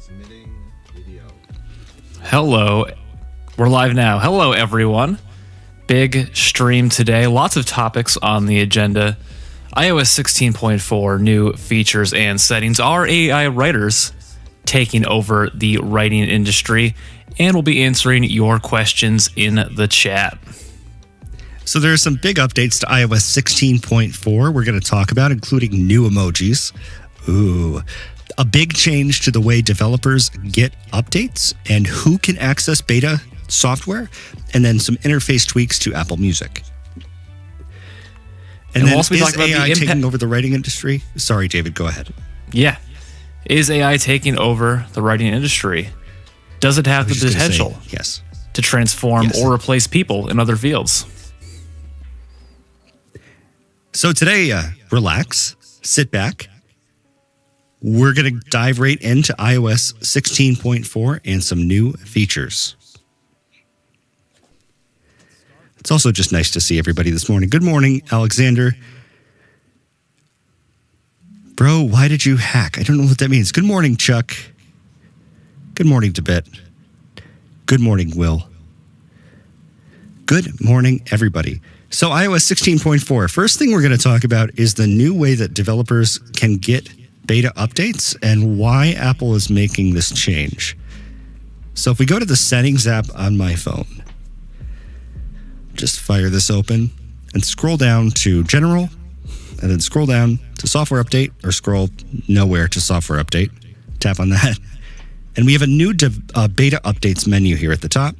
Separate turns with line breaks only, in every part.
Transmitting video.
Hello. We're live now. Hello, everyone. Big stream today. Lots of topics on the agenda. iOS 16.4, new features and settings. Are AI writers taking over the writing industry? And we'll be answering your questions in the chat.
So there are some big updates to iOS 16.4 we're going to talk about, including new emojis. Ooh. A big change to the way developers get updates and who can access beta software, and then some interface tweaks to Apple Music. And then,
we'll
is AI taking over the writing industry? Sorry, David, go ahead.
Yeah. Is AI taking over the writing industry? Does it have the potential to transform or replace people in other fields?
So today, relax, sit back. We're going to dive right into iOS 16.4 and some new features. It's also just nice to see everybody this morning. Good morning, Alexander. Bro, why did you hack? I don't know what that means. Good morning, Chuck. Good morning, Tibet. Good morning, Will. Good morning, everybody. So iOS 16.4, first thing we're going to talk about is the new way that developers can get beta updates and why Apple is making this change. So if we go to the settings app on my phone, just fire this open and scroll down to general and then scroll down to software update or scroll nowhere to software update. Tap on that. And we have a new beta updates menu here at the top.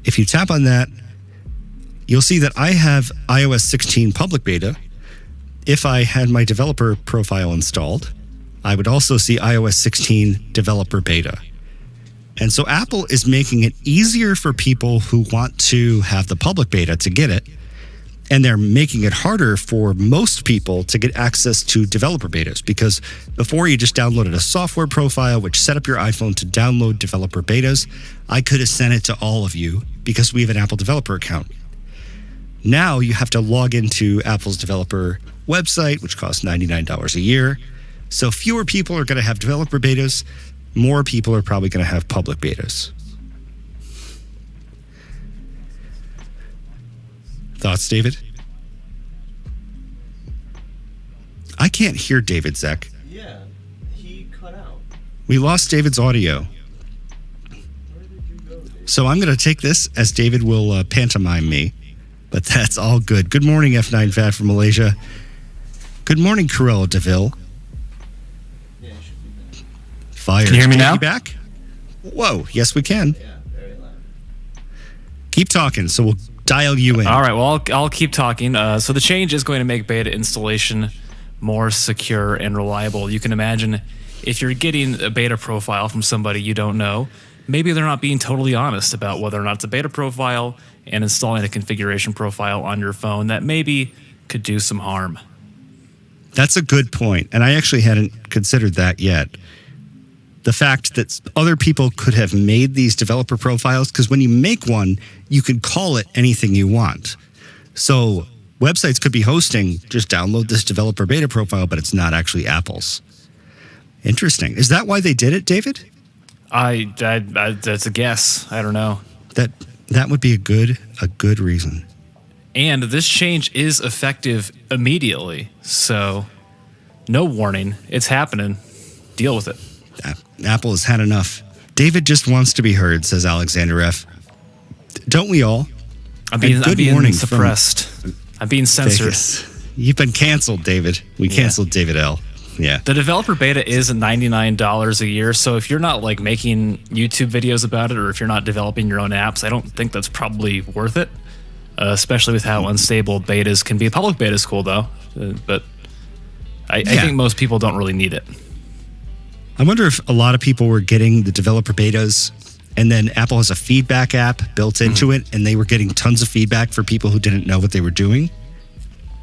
If you tap on that, you'll see that I have iOS 16 public beta. If I had my developer profile installed, I would also see iOS 16 developer beta. And so Apple is making it easier for people who want to have the public beta to get it. And they're making it harder for most people to get access to developer betas, because before you just downloaded a software profile, which set up your iPhone to download developer betas. I could have sent it to all of you because we have an Apple developer account. Now you have to log into Apple's developer website, which costs $99 a year. So fewer people are going to have developer betas. More people are probably going to have public betas. Thoughts, David? I can't hear David, Zach.
Yeah, he cut out.
We lost David's audio.
Where did you go, Dave?
So I'm going to take this as David will pantomime me. But that's all good. Good morning, F9 Fat from Malaysia. Good morning, Corella DeVille.
Yeah, you should be back.
Fire.
Can you hear me now?
Back? Whoa, yes we can.
Yeah, very loud.
Keep talking, so we'll dial you in.
All right, well, I'll keep talking. So the change is going to make beta installation more secure and reliable. You can imagine if you're getting a beta profile from somebody you don't know, maybe they're not being totally honest about whether or not it's a beta profile, and installing a configuration profile on your phone that maybe could do some harm.
That's a good point, and I actually hadn't considered that yet. The fact that other people could have made these developer profiles, because when you make one, you can call it anything you want. So websites could be hosting, just download this developer beta profile, but it's not actually Apple's. Interesting. Is that why they did it, David?
I that's a guess. I don't know.
That would be a good reason.
And this change is effective immediately, so no warning. It's happening. Deal with it.
Apple has had enough. David just wants to be heard, says Alexander F. Don't we all?
I'm being suppressed. I'm being censored.
Vegas. You've been canceled, David. We canceled David L. Yeah.
The developer beta is $99 a year, so if you're not like making YouTube videos about it, or if you're not developing your own apps, I don't think that's probably worth it, especially with how unstable betas can be. Public beta is cool, though, but I think most people don't really need it.
I wonder if a lot of people were getting the developer betas, and then Apple has a feedback app built into it, and they were getting tons of feedback for people who didn't know what they were doing.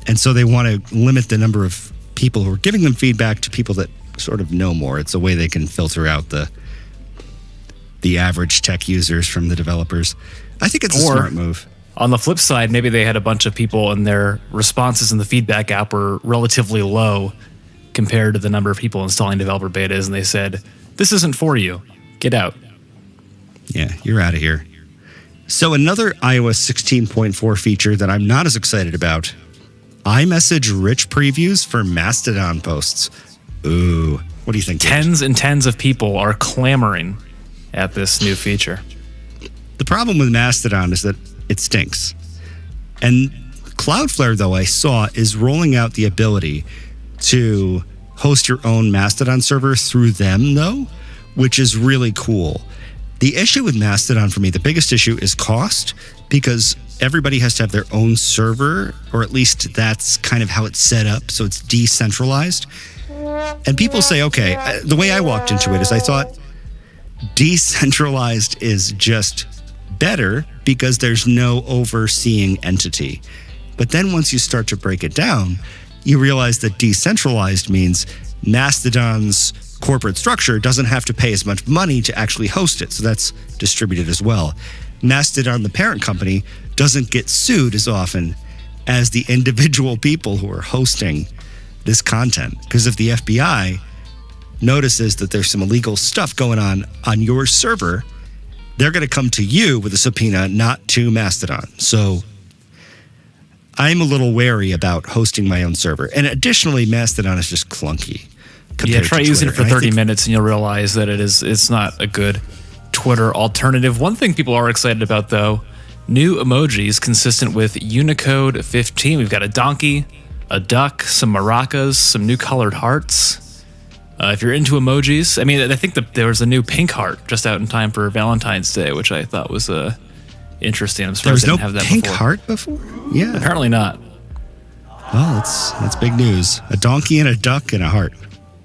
And so they want to limit the number of people who are giving them feedback to people that sort of know more. It's a way they can filter out the average tech users from the developers. I think it's a smart move.
On the flip side, maybe they had a bunch of people and their responses in the feedback app were relatively low compared to the number of people installing developer betas, and they said, this isn't for you. Get out.
Yeah, you're out of here. So another iOS 16.4 feature that I'm not as excited about, iMessage rich previews for Mastodon posts. Ooh, what do you think, David?
Tens and tens of people are clamoring at this new feature.
The problem with Mastodon is that it stinks. And Cloudflare, though, I saw, is rolling out the ability to host your own Mastodon server through them, though, which is really cool. The issue with Mastodon for me, the biggest issue is cost, because everybody has to have their own server, or at least that's kind of how it's set up, so it's decentralized. And people say, okay, the way I walked into it is I thought decentralized is just better because there's no overseeing entity. But then once you start to break it down, you realize that decentralized means Mastodon's corporate structure doesn't have to pay as much money to actually host it. So that's distributed as well. Mastodon, the parent company, doesn't get sued as often as the individual people who are hosting this content. Because if the FBI notices that there's some illegal stuff going on your server, they're going to come to you with a subpoena, not to Mastodon. So I'm a little wary about hosting my own server. And additionally, Mastodon is just clunky.
Yeah, try using it for
And
30 minutes and you'll realize that it's not a good Twitter alternative. One thing people are excited about, though, new emojis consistent with Unicode 15. We've got a donkey, a duck, some maracas, some new colored hearts. If you're into emojis, I mean, I think that there was a new pink heart just out in time for Valentine's Day, which I thought was interesting. I'm surprised they didn't have that before.
There was no pink heart before? Yeah.
Apparently not.
Well, that's big news. A donkey and a duck and a heart.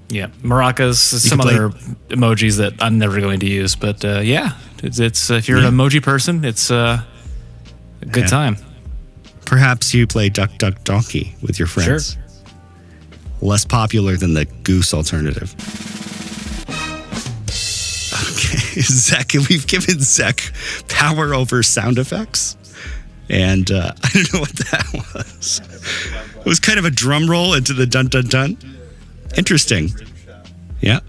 Yeah, maracas, some other emojis that I'm never going to use, but yeah, it's if you're an emoji person, it's a good time.
Perhaps you play Duck Duck Donkey with your friends.
Sure.
Less popular than the Goose alternative. Okay, Zach, we've given Zach power over sound effects, and I don't know what that was. It was kind of a drum roll into the dun dun dun. Interesting. Yeah.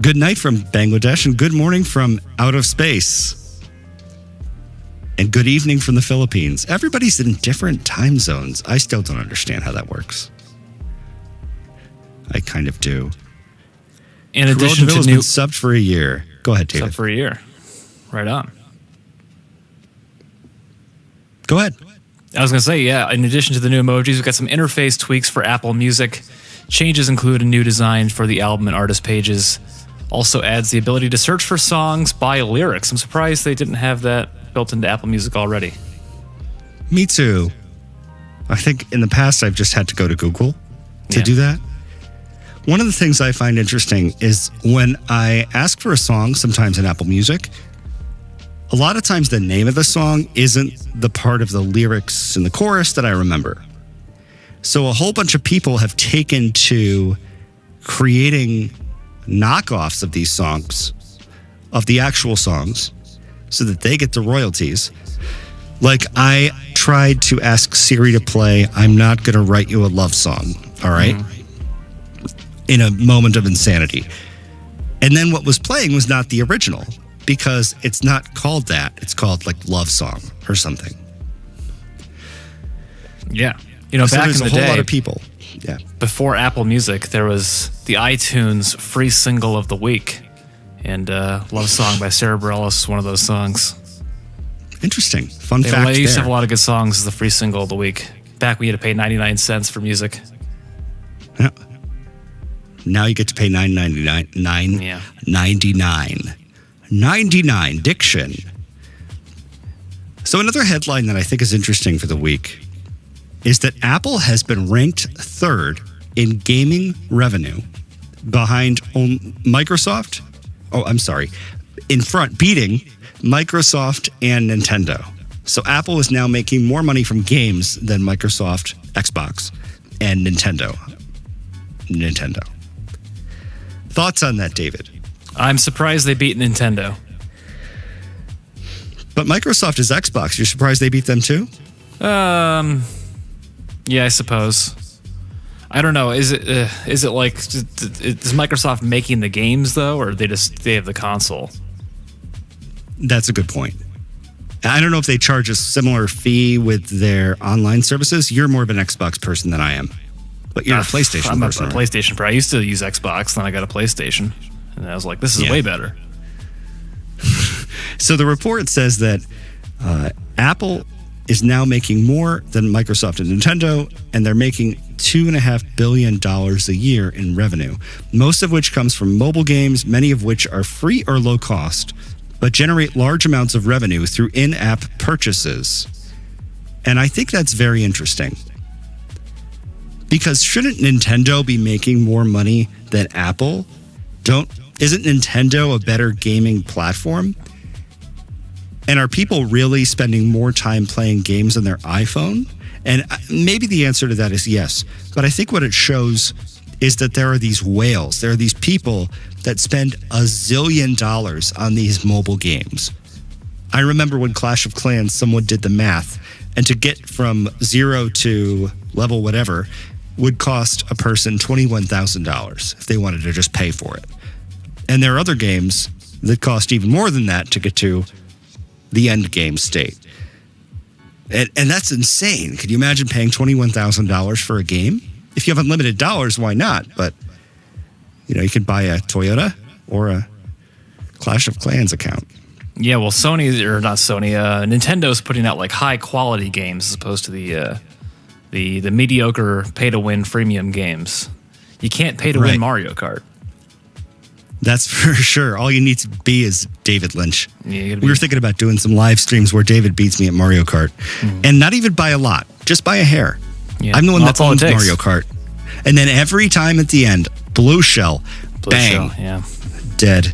Good night from Bangladesh and good morning from out of space. And good evening from the Philippines. Everybody's in different time zones. I still don't understand how that works. I kind of do.
In addition to
has been subbed for a year. Go ahead, David.
Subbed for a year. Right on.
Go ahead.
I was going to say, yeah, in addition to the new emojis, we've got some interface tweaks for Apple Music. Changes include a new design for the album and artist pages. Also adds the ability to search for songs by lyrics. I'm surprised they didn't have that built into Apple Music already.
Me too. I think in the past I've just had to go to Google to do that. One of the things I find interesting is when I ask for a song, sometimes in Apple Music, a lot of times the name of the song isn't the part of the lyrics in the chorus that I remember. So a whole bunch of people have taken to creating knockoffs of these songs, of the actual songs, so that they get the royalties. Like I tried to ask Siri to play I'm Not Gonna Write You a Love Song, all right? In a moment of insanity. And then what was playing was not the original, because it's not called that. It's called like Love Song or something.
Yeah. You know,
so
back in
there's
the
a whole
day,
lot of people. Yeah.
before Apple Music, there was the iTunes free single of the week. And Love Song by Sarah Bareilles is one of those songs.
Interesting. Fun fact
They used to
there.
have a lot of good songs as the free single of the week. Back when you had to pay 99 cents for music.
Yeah. Now you get to pay $9.99.
Yeah.
99 diction. So another headline that I think is interesting for the week is that Apple has been ranked third in gaming revenue behind Microsoft. Oh, I'm sorry. In front, beating Microsoft and Nintendo. So Apple is now making more money from games than Microsoft, Xbox, and Nintendo. Thoughts on that, David?
I'm surprised they beat Nintendo.
But Microsoft is Xbox. You're surprised they beat them too?
Yeah, I suppose. I don't know. Is it like is Microsoft making the games though, or they have the console?
That's a good point. I don't know if they charge a similar fee with their online services. You're more of an Xbox person than I am, but you're a PlayStation
I'm
person.
a PlayStation pro. I used to use Xbox, then I got a PlayStation, and I was like, this is way better.
So the report says that Apple is now making more than Microsoft and Nintendo, and they're making $2.5 billion a year in revenue, most of which comes from mobile games, many of which are free or low cost, but generate large amounts of revenue through in-app purchases. And I think that's very interesting. Because shouldn't Nintendo be making more money than Apple? Isn't Nintendo a better gaming platform? And are people really spending more time playing games on their iPhone? And maybe the answer to that is yes. But I think what it shows is that there are these whales. There are these people that spend $1 zillion on these mobile games. I remember when Clash of Clans, someone did the math, and to get from 0 to level whatever would cost a person $21,000 if they wanted to just pay for it. And there are other games that cost even more than that to get to the end game state. And that's insane. Could you imagine paying $21,000 for a game? If you have unlimited dollars, why not? But, you could buy a Toyota or a Clash of Clans account.
Yeah, well, Nintendo's putting out like high quality games as opposed to the mediocre pay to win freemium games. You can't pay to win Mario Kart.
That's for sure. All you need to be is David Lynch.
Yeah,
we were thinking about doing some live streams where David beats me at Mario Kart. And not even by a lot, just by a hair.
Yeah.
I'm the one that owns Mario Kart. And then every time at the end, blue shell, bang, dead.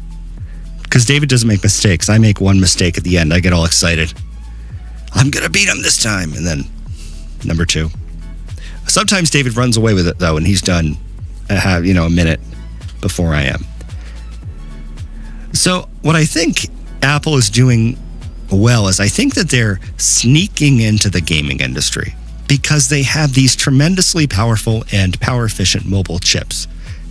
Because David doesn't make mistakes. I make one mistake at the end. I get all excited. I'm going to beat him this time. And then number 2. Sometimes David runs away with it, though, and he's done a minute before I am. So what I think Apple is doing well is I think that they're sneaking into the gaming industry because they have these tremendously powerful and power-efficient mobile chips.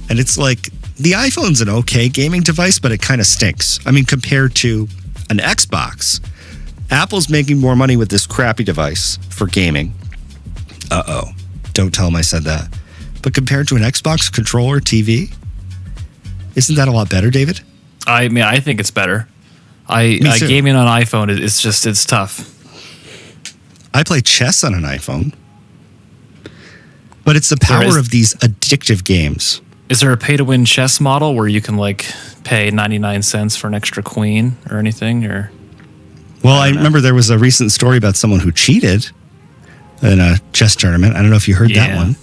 And it's like the iPhone's an okay gaming device, but it kind of stinks. I mean, compared to an Xbox, Apple's making more money with this crappy device for gaming. Uh-oh. Don't tell them I said that. But compared to an Xbox controller TV, isn't that a lot better, David?
I mean, I think it's better. Gaming on iPhone, it's tough.
I play chess on an iPhone, but it's the power of these addictive games.
Is there a pay-to-win chess model where you can pay 99 cents for an extra queen or anything? Or
well, I remember there was a recent story about someone who cheated in a chess tournament. I don't know if you heard that one.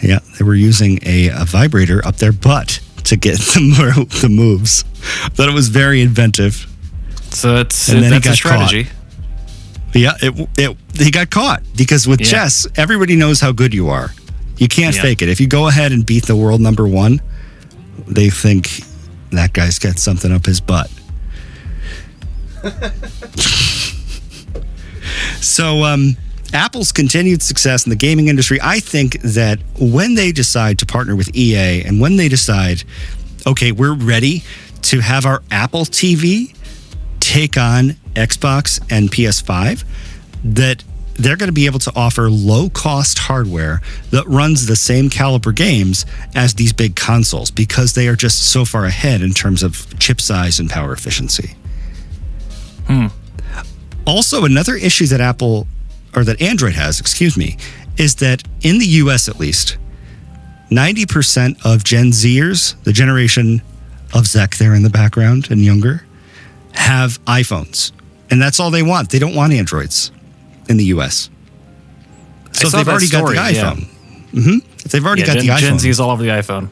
Yeah, they were using a vibrator up their butt to get the moves. I thought it was very inventive.
So that's a strategy.
Caught. Yeah, he got caught because with chess, everybody knows how good you are. You can't fake it. If you go ahead and beat the world number 1, they think that guy's got something up his butt. So Apple's continued success in the gaming industry, I think that when they decide to partner with EA and when they decide, okay, we're ready to have our Apple TV take on Xbox and PS5, that they're going to be able to offer low-cost hardware that runs the same caliber games as these big consoles because they are just so far ahead in terms of chip size and power efficiency. Also, another issue that Android has, is that in the US at least, 90% of Gen Zers, the generation of Zek there in the background and younger, have iPhones. And that's all they want. They don't want Androids in the US. So if they've already got the iPhone. Yeah. If they've already got the iPhone.
Gen Z is all over the iPhone.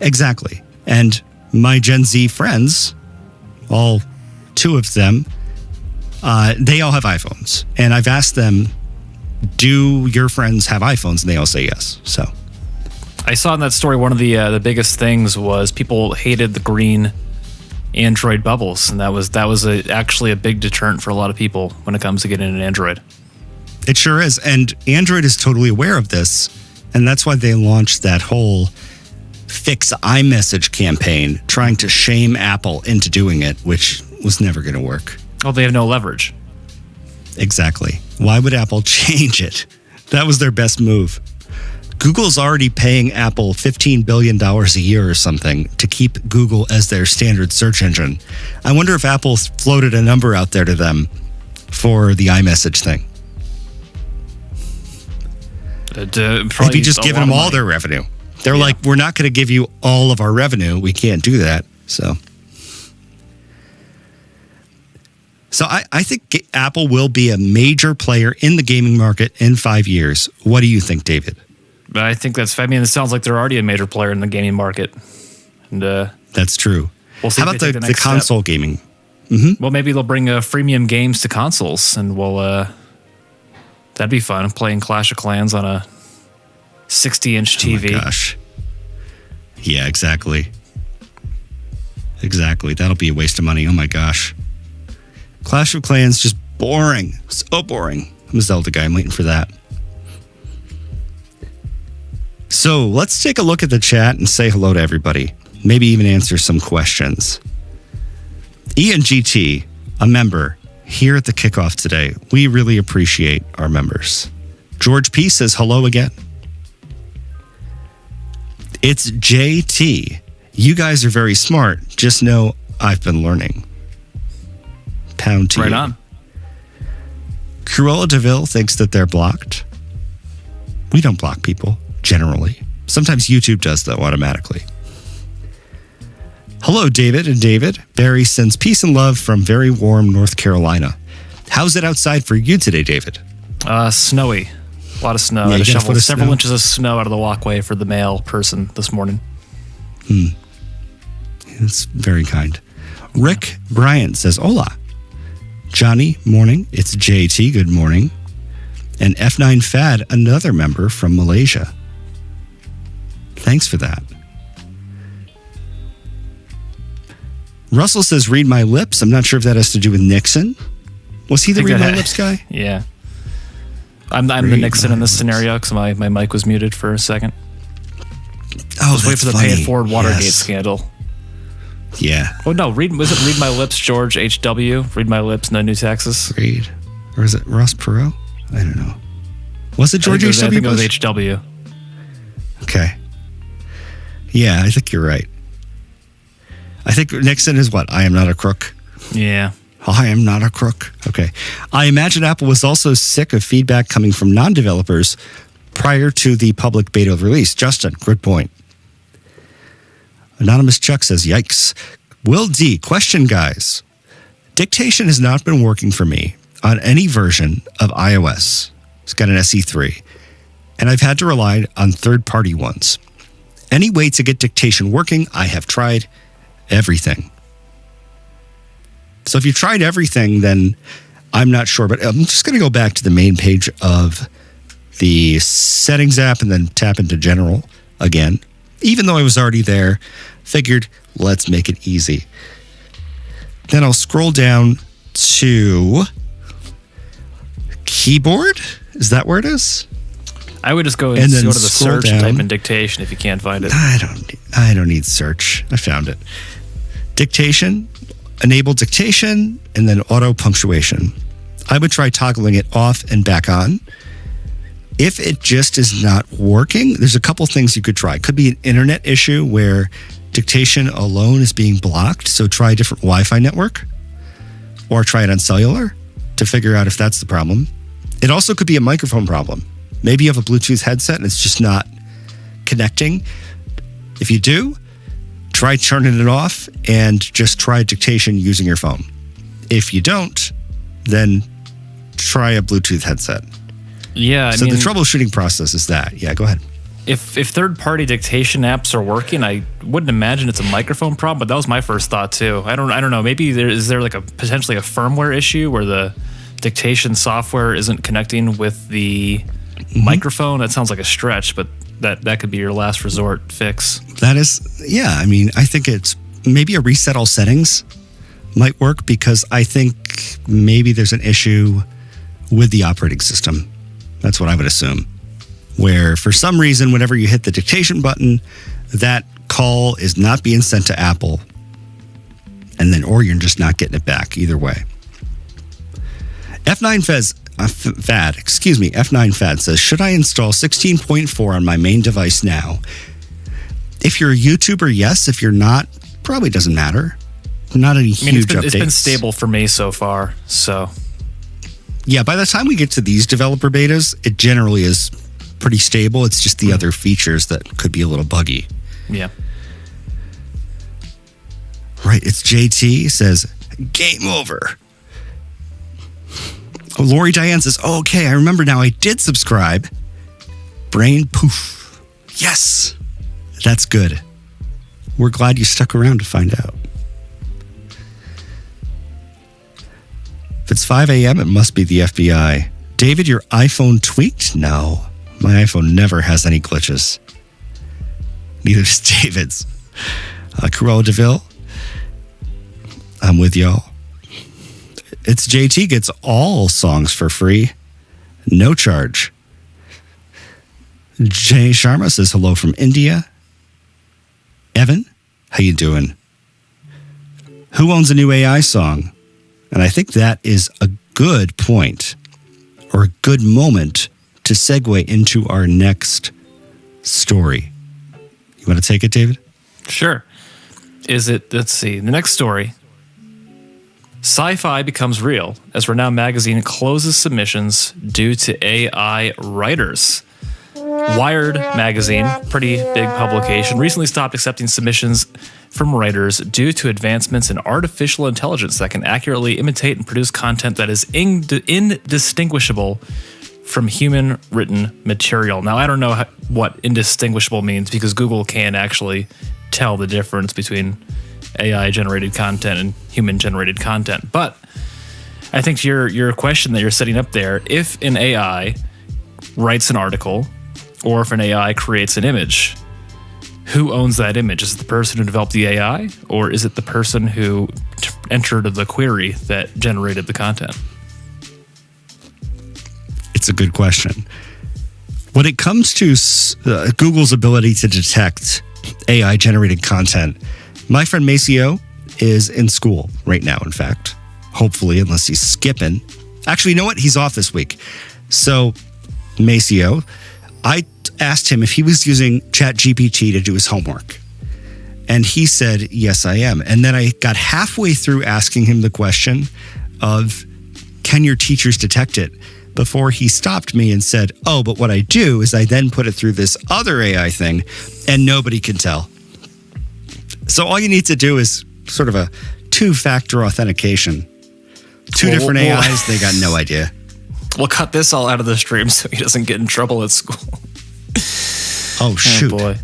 Exactly. And my Gen Z friends, all 2 of them, they all have iPhones. And I've asked them, do your friends have iPhones? And they all say yes. So
I saw in that story one of the biggest things was people hated the green Android bubbles, and that was actually a big deterrent for a lot of people when it comes to getting an Android.
It sure is. And Android is totally aware of this. And that's why they launched that whole fix iMessage campaign, trying to shame Apple into doing it, which was never going to work.
Oh, they have no leverage.
Exactly. Why would Apple change it? That was their best move. Google's already paying Apple $15 billion a year or something to keep Google as their standard search engine. I wonder if Apple floated a number out there to them for the iMessage thing. Maybe just giving them all their revenue. They're like, we're not going to give you all of our revenue. We can't do that. So I think Apple will be a major player in the gaming market in 5 years. What do you think, David?
I think it sounds like they're already a major player in the gaming market. And
that's true.
We'll see.
How about the console gaming? Mm-hmm.
Well, maybe they'll bring freemium games to consoles, and that'd be fun. Playing Clash of Clans on a 60-inch TV.
Oh my gosh. Yeah, exactly. Exactly. That'll be a waste of money. Oh my gosh. Clash of Clans, just boring. So boring. I'm a Zelda guy. I'm waiting for that. So let's take a look at the chat and say hello to everybody. Maybe even answer some questions. ENGT, a member here at the kickoff today. We really appreciate our members. George P says hello again. It's JT. You guys are very smart. Just know I've been learning. Pound to
right
you.
On.
Cruella DeVille thinks that they're blocked. We don't block people, generally. Sometimes YouTube does, though, automatically. Hello, David and David. Barry sends peace and love from very warm North Carolina. How's it outside for you today, David?
Snowy. A lot of snow.
Yeah,
I
you got a foot
shoveled
of
several
snow?
inches of snow out of the walkway for the mail person this morning.
That's very kind. Rick Bryant says, hola. Johnny, morning. It's JT, good morning. And F9 Fad, another member from Malaysia. Thanks for that. Russell says, read my lips. I'm not sure if that has to do with Nixon. Was he the read my lips guy?
Yeah. I'm the Nixon in this scenario because my mic was muted for a second.
Oh,
Wait for the
funny.
Pay It Forward Watergate
Yes.
scandal.
Yeah.
Oh no, read my lips, George H.W. Read my lips, no new taxes.
Read. Or is it Ross Perot? I don't know. Was it George
I
H.W.
think it was
Bush?
H.W.
Okay. Yeah, I think you're right. I think Nixon is what? I am not a crook.
Yeah.
I am not a crook. Okay. I imagine Apple was also sick of feedback coming from non-developers prior to the public beta release. Justin, good point. Anonymous Chuck says, yikes. Will D, question, guys. Dictation has not been working for me on any version of iOS. It's got an SE3. And I've had to rely on third-party ones. Any way to get dictation working, I have tried everything. So if you tried everything, then I'm not sure. But I'm just going to go back to the main page of the settings app and then tap into general again. Even though I was already there, figured let's make it easy. Then I'll scroll down to keyboard. Is that where it is?
I would just go
And then
go to the
scroll
search and
down.
type in dictation if you can't find it.
I don't need search. I found it. Dictation, enable dictation, and then auto punctuation. I would try toggling it off and back on. If it just is not working, there's a couple things you could try. Could be an internet issue where dictation alone is being blocked. So try a different Wi-Fi network or try it on cellular to figure out if that's the problem. It also could be a microphone problem. Maybe you have a Bluetooth headset and it's just not connecting. If you do, try turning it off and just try dictation using your phone. If you don't, then try a Bluetooth headset.
Yeah,
So the troubleshooting process is that. Yeah, go ahead.
If third-party dictation apps are working, I wouldn't imagine it's a microphone problem, but that was my first thought too. I don't know. Maybe is there like a potentially a firmware issue where the dictation software isn't connecting with the microphone? That sounds like a stretch, but that could be your last resort fix.
That is, yeah. I mean, I think it's maybe a reset all settings might work because I think maybe there's an issue with the operating system. That's what I would assume. Where for some reason, whenever you hit the dictation button, that call is not being sent to Apple. And then, or you're just not getting it back. Either way. F9 Fad says, should I install 16.4 on my main device now? If you're a YouTuber, yes. If you're not, probably doesn't matter. Not any huge updates.
It's been stable for me so far, so.
Yeah, by the time we get to these developer betas, it generally is pretty stable. It's just the other features that could be a little buggy.
Yeah.
Right, it's JT says, game over. Oh, Lori Diane says, oh, okay, I remember now. I did subscribe. Brain poof. Yes, that's good. We're glad you stuck around to find out. If it's 5 a.m., it must be the FBI. David, your iPhone tweaked? No, my iPhone never has any glitches. Neither does David's. Cruella DeVille, I'm with y'all. It's JT gets all songs for free. No charge. Jay Sharma says hello from India. Evan, how you doing? Who owns a new AI song? And I think that is a good point or a good moment to segue into our next story. You want to take it, David?
Sure. Let's see, the next story. Sci-fi becomes real as Renown Magazine closes submissions due to AI writers. Wired Magazine, pretty big publication, recently stopped accepting submissions from writers due to advancements in artificial intelligence that can accurately imitate and produce content that is indistinguishable from human written material. Now, I don't know what indistinguishable means because Google can actually tell the difference between AI generated content and human generated content. But I think your question that you're setting up there, if an AI writes an article or if an AI creates an image, who owns that image? Is it the person who developed the AI or is it the person who entered the query that generated the content?
It's a good question. When it comes to Google's ability to detect AI generated content, my friend Maceo is in school right now, in fact. Hopefully, unless he's skipping. Actually, you know what? He's off this week. So, Maceo, I asked him if he was using ChatGPT to do his homework. And he said, yes, I am. And then I got halfway through asking him the question of, can your teachers detect it? Before he stopped me and said, oh, but what I do is I then put it through this other AI thing and nobody can tell. So all you need to do is sort of a two-factor authentication. Two different AIs, they got no idea.
We'll cut this all out of the stream so he doesn't get in trouble at school.
Oh, shoot.
Oh, boy.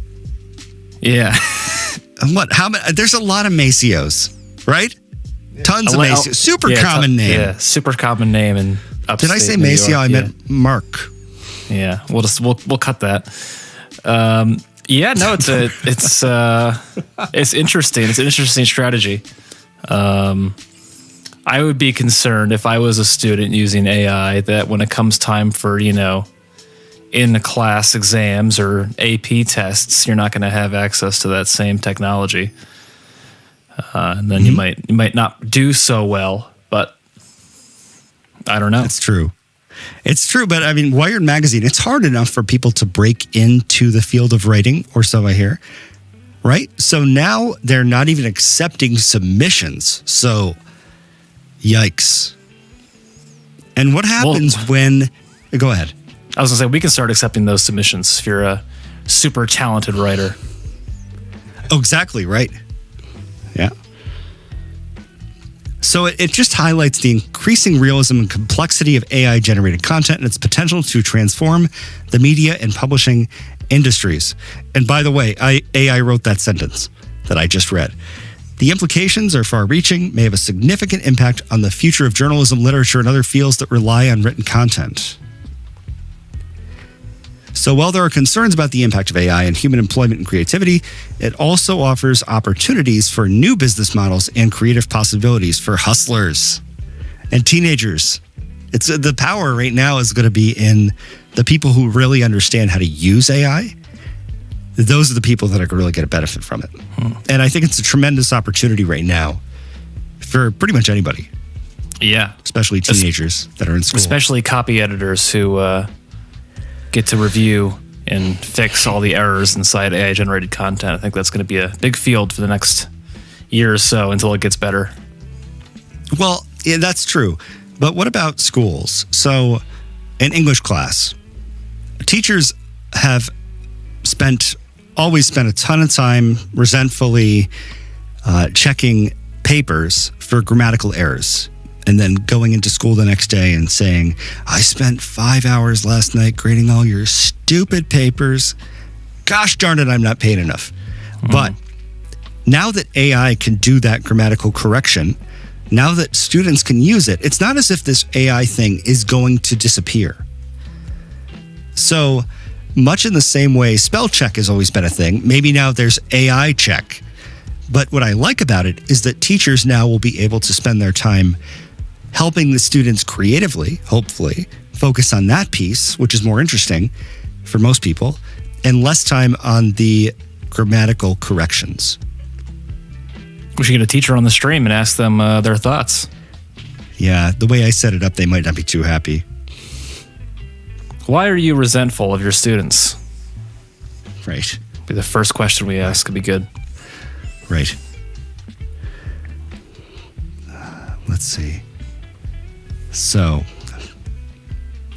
Yeah.
What? How many? There's a lot of Maceos, right? Tons of Maceos. Super common name.
Yeah, super common name. And
did I say Maceo? I meant Mark.
Yeah, we'll cut that. Yeah, no, it's interesting. It's an interesting strategy. I would be concerned if I was a student using AI that when it comes time for, in the class exams or AP tests, you're not going to have access to that same technology. And then you might not do so well, but I don't know.
It's true. It's true, but I mean, Wired Magazine, it's hard enough for people to break into the field of writing, or so I hear, right? So now they're not even accepting submissions. So, yikes. And what happens when... Go ahead.
I was going to say, we can start accepting those submissions if you're a super talented writer.
Oh, exactly, right. Yeah. So it just highlights the increasing realism and complexity of AI-generated content and its potential to transform the media and publishing industries. And by the way, AI wrote that sentence that I just read. The implications are far-reaching, may have a significant impact on the future of journalism, literature, and other fields that rely on written content. So while there are concerns about the impact of AI on human employment and creativity, it also offers opportunities for new business models and creative possibilities for hustlers and teenagers It's the power right now is going to be in the people who really understand how to use AI. Those are the people that are really going to benefit from it. And I think it's a tremendous opportunity right now for pretty much anybody.
Yeah.
Especially teenagers that are in school.
Especially copy editors who get to review and fix all the errors inside AI-generated content. I think that's going to be a big field for the next year or so until it gets better.
Well, yeah, that's true. But what about schools? So, in English class, teachers have always spent a ton of time resentfully checking papers for grammatical errors, and then going into school the next day and saying, I spent 5 hours last night grading all your stupid papers. Gosh darn it, I'm not paid enough. But now that AI can do that grammatical correction, now that students can use it, it's not as if this AI thing is going to disappear. So much in the same way spell check has always been a thing, maybe now there's AI check. But what I like about it is that teachers now will be able to spend their time helping the students creatively, hopefully, focus on that piece, which is more interesting for most people, and less time on the grammatical corrections.
We should get a teacher on the stream and ask them their thoughts.
Yeah, the way I set it up, they might not be too happy.
Why are you resentful of your students?
Right.
Be the first question we ask. Could be good.
Right. Let's see. So,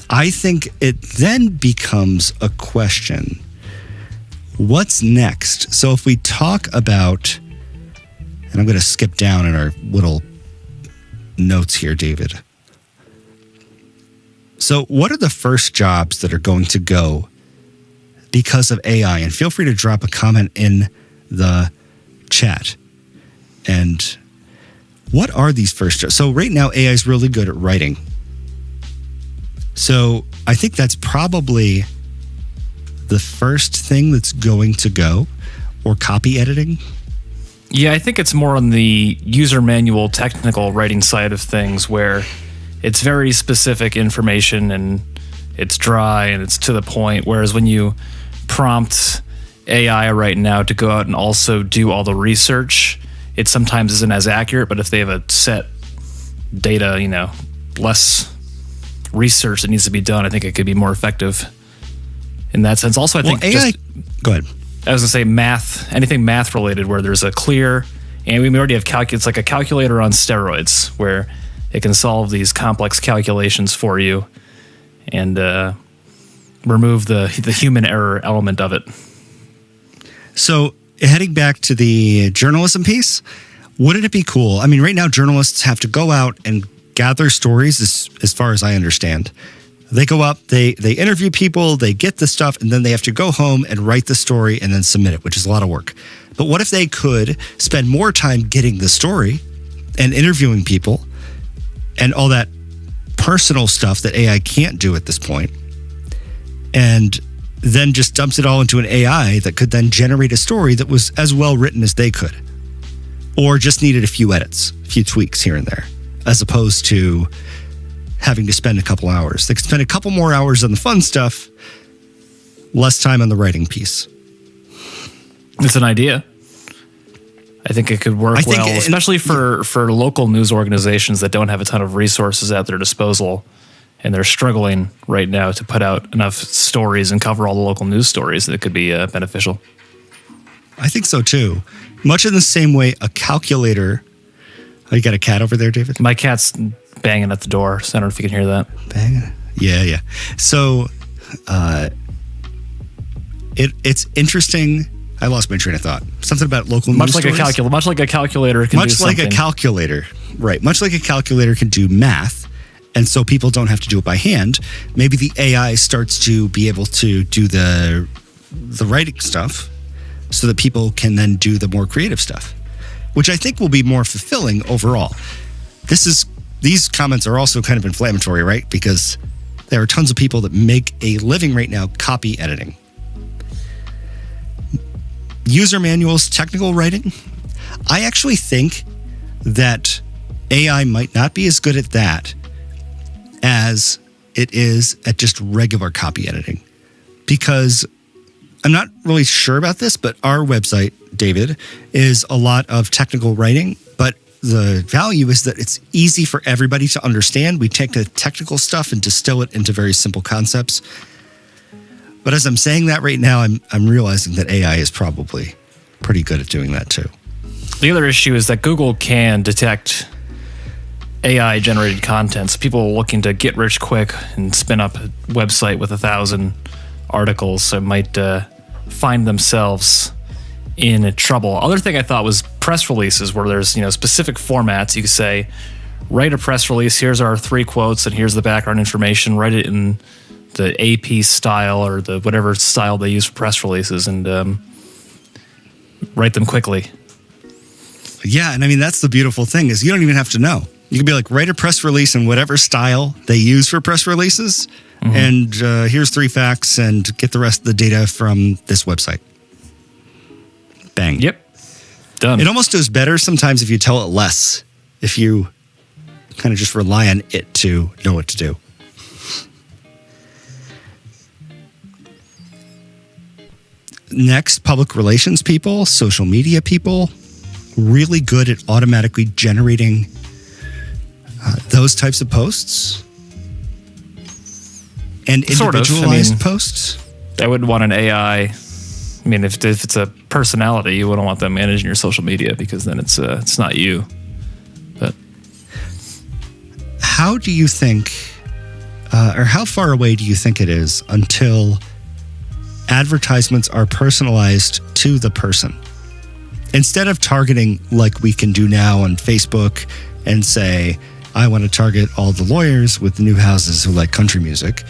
I think it then becomes a question. What's next? So if we talk about, and I'm going to skip down in our little notes here, David. So what are the first jobs that are going to go because of AI? And feel free to drop a comment in the chat. And what are these first jobs? So right now, AI is really good at writing. So I think that's probably the first thing that's going to go, or copy editing.
Yeah, I think it's more on the user manual technical writing side of things, where it's very specific information and it's dry and it's to the point. Whereas when you prompt AI right now to go out and also do all the research, it sometimes isn't as accurate. But if they have a set data, less research that needs to be done, I think it could be more effective in that sense. Also, I think
AI. Go ahead.
I was going to say anything math related, where there's a clear, and we already have it's like a calculator on steroids, where it can solve these complex calculations for you and remove the human error element of it.
So heading back to the journalism piece, wouldn't it be cool? I mean, right now journalists have to go out and gather stories, as far as I understand. They go up, they interview people, they get the stuff, and then they have to go home and write the story and then submit it, which is a lot of work. But what if they could spend more time getting the story and interviewing people and all that personal stuff that AI can't do at this point, and then just dumps it all into an AI that could then generate a story that was as well written as they could, or just needed a few edits, a few tweaks here and there, as opposed to having to spend a couple hours. They could spend a couple more hours on the fun stuff, less time on the writing piece.
It's an idea. I think it could work well, especially for local news organizations that don't have a ton of resources at their disposal, and they're struggling right now to put out enough stories and cover all the local news stories. That could be beneficial.
I think so too. Much in the same way, a calculator. Oh, you got a cat over there, David?
My cat's banging at the door, so I don't know if you can hear that.
Banging? Yeah. So, it's interesting. I lost my train of thought. Something about local news stories.
Much like a calculator can do something.
Much like a calculator, right. Much like a calculator can do math, and so people don't have to do it by hand. Maybe the AI starts to be able to do the writing stuff so that people can then do the more creative stuff, which I think will be more fulfilling overall. These comments are also kind of inflammatory, right? Because there are tons of people that make a living right now copy editing. User manuals, technical writing. I actually think that AI might not be as good at that as it is at just regular copy editing. Because I'm not really sure about this, but our website, David, is a lot of technical writing, but the value is that it's easy for everybody to understand. We take the technical stuff and distill it into very simple concepts. But as I'm saying that right now, I'm realizing that AI is probably pretty good at doing that too.
The other issue is that Google can detect AI-generated content. So people looking to get rich quick and spin up a website with 1,000 articles so might find themselves in trouble. Other thing I thought was press releases, where there's specific formats. You could say, write a press release. Here's our 3 quotes, and here's the background information. Write it in the AP style or the whatever style they use for press releases, and write them quickly.
Yeah, and I mean that's the beautiful thing is you don't even have to know. You can be like, write a press release in whatever style they use for press releases, and here's 3 facts, and get the rest of the data from this website. Bang.
Yep. Done.
It almost does better sometimes if you tell it less, if you kind of just rely on it to know what to do. Next, public relations people, social media people, really good at automatically generating those types of posts and individualized posts.
I wouldn't want an AI. I mean, if it's a personality, you wouldn't want them managing your social media because then it's not you. But
how do you think, or how far away do you think it is until advertisements are personalized to the person? Instead of targeting like we can do now on Facebook and say, I want to target all the lawyers with new houses who like country music,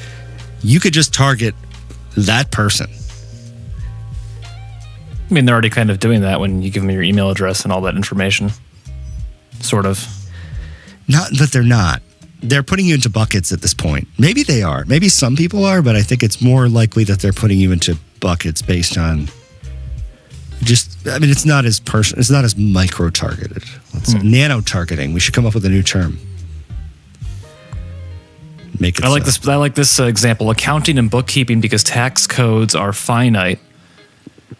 you could just target that person.
I mean, they're already kind of doing that when you give them your email address and all that information. Sort of.
Not that they're not. They're putting you into buckets at this point. Maybe they are. Maybe some people are, but I think it's more likely that they're putting you into buckets based on it's not as it's not as micro targeted. Let's say nano targeting. We should come up with a new term. Make it.
I like this example: accounting and bookkeeping, because tax codes are finite.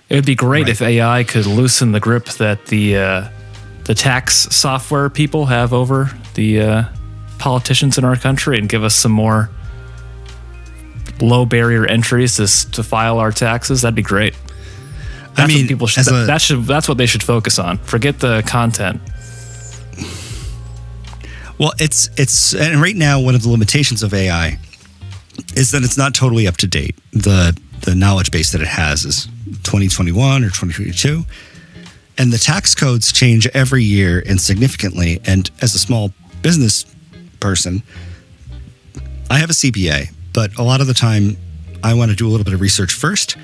It would be great if AI could loosen the grip that the tax software people have over the politicians in our country and give us some more low barrier entries to file our taxes. That'd be great. That's what people should. That's what they should focus on. Forget the content.
Well, it's and right now one of the limitations of AI is that it's not totally up to date. The knowledge base that it has is 2021 or 2022, and the tax codes change every year and significantly. And as a small business person, I have a CPA, but a lot of the time I want to do a little bit of research first.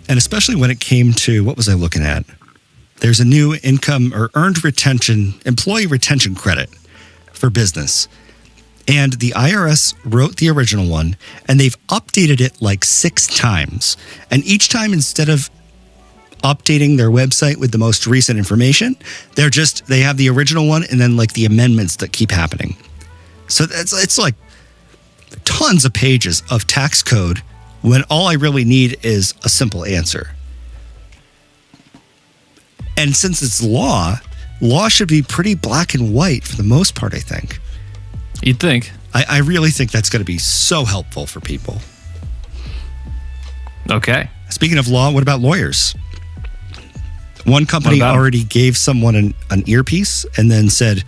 And especially when it came to, what was I looking at? There's a new income or employee retention credit for business. And the IRS wrote the original one, and they've updated it like 6 times. And each time, instead of updating their website with the most recent information, they have the original one and then like the amendments that keep happening. So it's like tons of pages of tax code when all I really need is a simple answer. And since it's law should be pretty black and white for the most part, I think.
You'd think.
I really think that's going to be so helpful for people.
Okay.
Speaking of law, what about lawyers? One company already gave someone an earpiece and then said,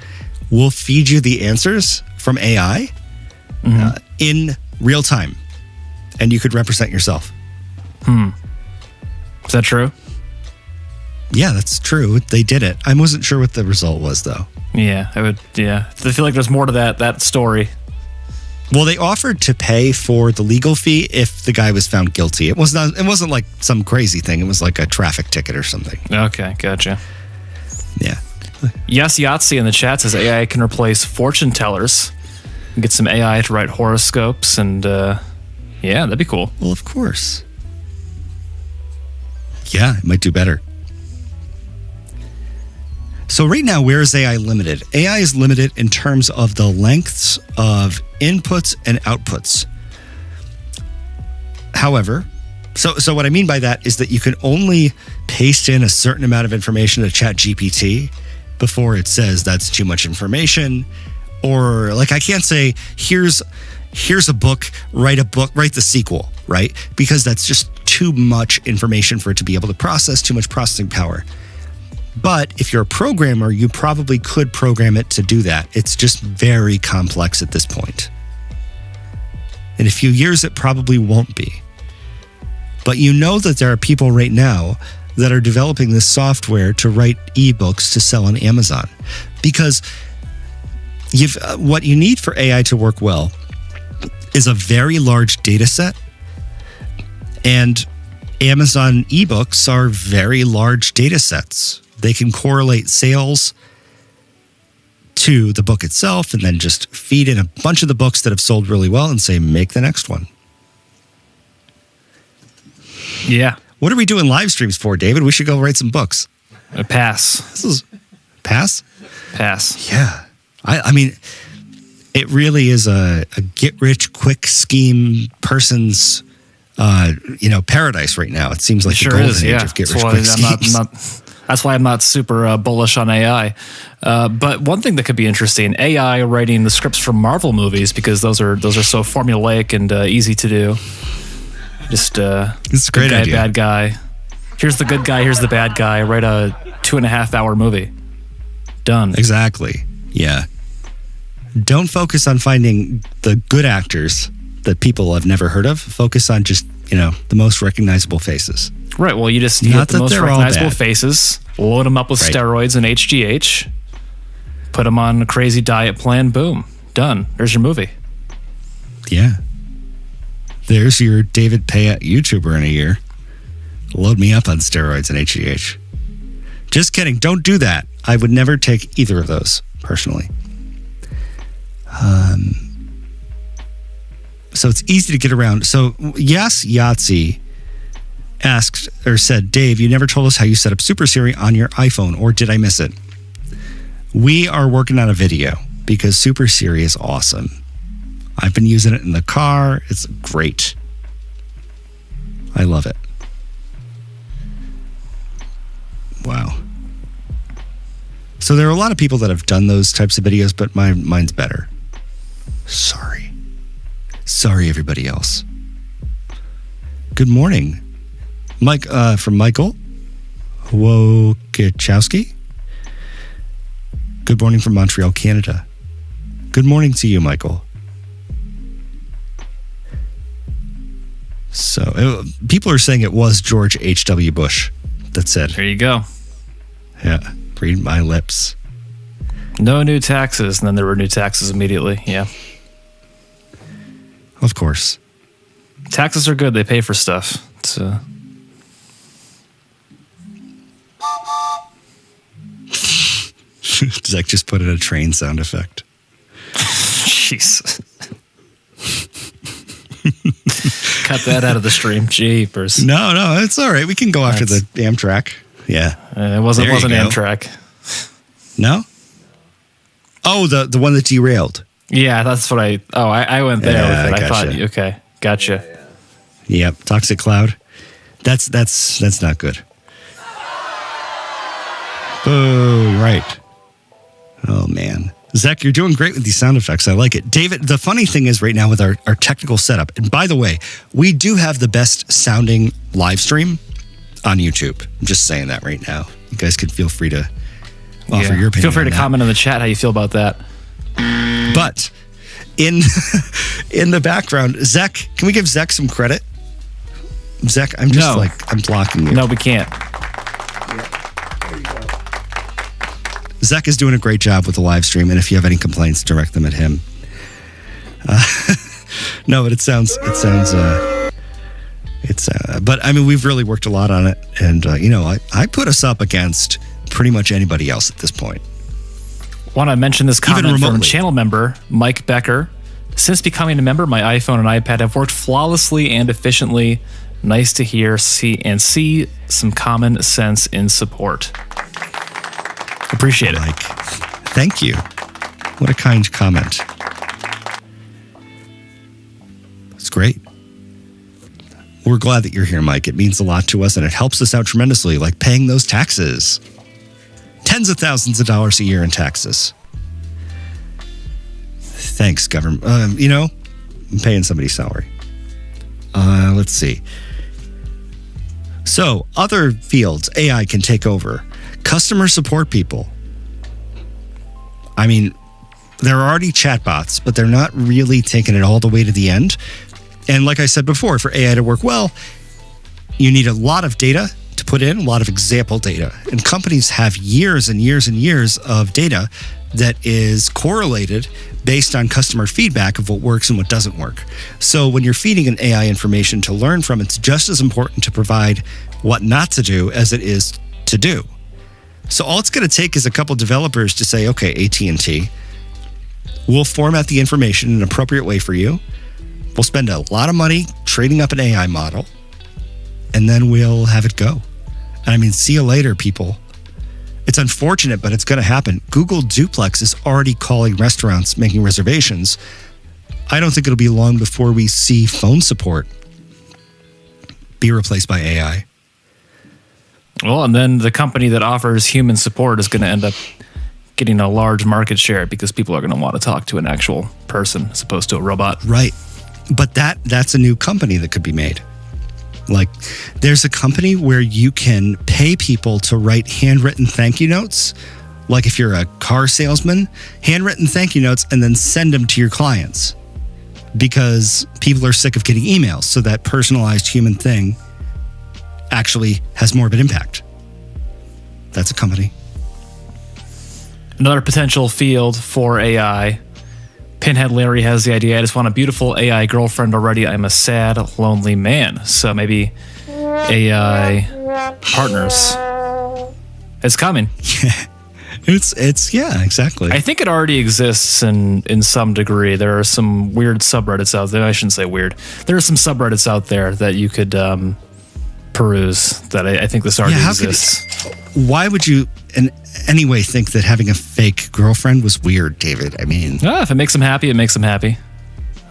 we'll feed you the answers from AI in real time. And you could represent yourself.
Is that true?
Yeah, that's true. They did it. I wasn't sure what the result was, though.
Yeah, I feel like there's more to that story.
Well, they offered to pay for the legal fee if the guy was found guilty. It wasn't like some crazy thing. It was like a traffic ticket or something.
Okay, gotcha.
Yeah.
Yes, Yahtzee in the chat says AI can replace fortune tellers. Get some AI to write horoscopes, and yeah, that'd be cool.
Well, of course. Yeah, it might do better. So right now, where is AI limited? AI is limited in terms of the lengths of inputs and outputs. However, so what I mean by that is that you can only paste in a certain amount of information to ChatGPT before it says that's too much information. Or like I can't say, here's a book, write the sequel, right? Because that's just too much information for it to be able to process, too much processing power. But if you're a programmer, you probably could program it to do that. It's just very complex at this point. In a few years, it probably won't be. But you know that there are people right now that are developing this software to write ebooks to sell on Amazon. Because what you need for AI to work well is a very large data set. And Amazon ebooks are very large data sets. They can correlate sales to the book itself and then just feed in a bunch of the books that have sold really well and say, make the next one.
Yeah.
What are we doing live streams for, David? We should go write some books.
Pass.
This is pass?
Pass.
Yeah. I mean, it really is a get-rich-quick scheme person's paradise right now. It seems like
It sure
the golden
is,
age
yeah.
of get-rich-quick schemes.
That's why I'm not super bullish on AI. But one thing that could be interesting, AI writing the scripts for Marvel movies, because those are so formulaic and easy to do. Just
it's a great
good guy,
idea.
bad guy. Here's the good guy, here's the bad guy. Write a 2.5-hour movie. Done.
Exactly. Yeah. Don't focus on finding the good actors that people have never heard of. Focus on just, the most recognizable faces.
Right. Well, you just
Not
get the
that
most
they're all
recognizable
bad.
faces, load them up with
Right.
steroids and HGH, put them on a crazy diet plan. Boom. Done. There's your movie.
Yeah. There's your David Payette YouTuber in a year. Load me up on steroids and HGH. Just kidding. Don't do that. I would never take either of those, personally. So it's easy to get around. So, yes, Yahtzee asked or said, Dave, you never told us how you set up Super Siri on your iPhone, or did I miss it? We are working on a video because Super Siri is awesome. I've been using it in the car. It's great. I love it. Wow. So there are a lot of people that have done those types of videos, but mine's better. Sorry, everybody else. Good morning. Mike, from Michael Wojciechowski. Good morning from Montreal, Canada. Good morning to you, Michael. So people are saying it was George H.W. Bush that said,
There you go.
yeah, read my lips.
No new taxes. And then there were new taxes immediately. Yeah.
Of course.
Taxes are good. They pay for stuff. It's,
Zach just put in a train sound effect.
jeez. Cut that out of the stream. Jeepers.
No, it's all right. We can go after the Amtrak. Yeah.
It wasn't
There you go.
Amtrak.
No? Oh, the one that derailed.
Yeah, that's what I went there
Yeah,
with it. I
gotcha.
thought, okay, gotcha.
Yep. Toxic cloud. That's not good. Oh, right. Oh, man. Zach, you're doing great with these sound effects. I like it. David, the funny thing is right now with our technical setup, and by the way, we do have the best sounding live stream on YouTube. I'm just saying that right now. You guys could feel free to offer your opinion.
Feel free
on
to
that.
comment in the chat how you feel about that.
But in the background, Zach, can we give Zach some credit? Zach, I'm just
No.
I'm blocking you.
No, we can't.
Zach is doing a great job with the live stream, and if you have any complaints, direct them at him. No, but it sounds. But I mean, we've really worked a lot on it, and I put us up against pretty much anybody else at this point.
Want to mention this comment from
remotely.
channel member Mike Becker. Since becoming a member, my iPhone and iPad have worked flawlessly and efficiently. Nice to hear, see some common sense in support. Appreciate it.
Mike, thank you. What a kind comment. It's great. We're glad that you're here, Mike. It means a lot to us, and it helps us out tremendously, like paying those taxes. Tens of thousands of dollars a year in taxes. Thanks, government. I'm paying somebody's salary. Let's see. So, other fields AI can take over. Customer support people. I mean, there are already chatbots, but they're not really taking it all the way to the end. And like I said before, for AI to work well, you need a lot of data to put in, a lot of example data. And companies have years and years and years of data that is correlated based on customer feedback of what works and what doesn't work. So when you're feeding an AI information to learn from, it's just as important to provide what not to do as it is to do. So all it's going to take is a couple developers to say, okay, AT&T, we'll format the information in an appropriate way for you. We'll spend a lot of money trading up an AI model, and then we'll have it go. And I mean, see you later, people. It's unfortunate, but it's going to happen. Google Duplex is already calling restaurants, making reservations. I don't think it'll be long before we see phone support be replaced by AI.
Well, and then the company that offers human support is going to end up getting a large market share because people are going to want to talk to an actual person as opposed to a robot.
Right. But that's a new company that could be made. Like, there's a company where you can pay people to write handwritten thank you notes. Like if you're a car salesman, handwritten thank you notes, and then send them to your clients. Because people are sick of getting emails. So that personalized human thing actually has more of an impact. That's a company.
Another potential field for AI. Pinhead Larry has the idea. I just want a beautiful AI girlfriend already. I'm a sad, lonely man. So maybe AI partners. It's coming.
It's yeah, exactly.
I think it already exists in some degree. There are some weird subreddits out there. I shouldn't say weird. There are some subreddits out there that you could peruse that I think this already exists.
Why would you in any way think that having a fake girlfriend was weird, David? I mean...
if it makes them happy, it makes them happy.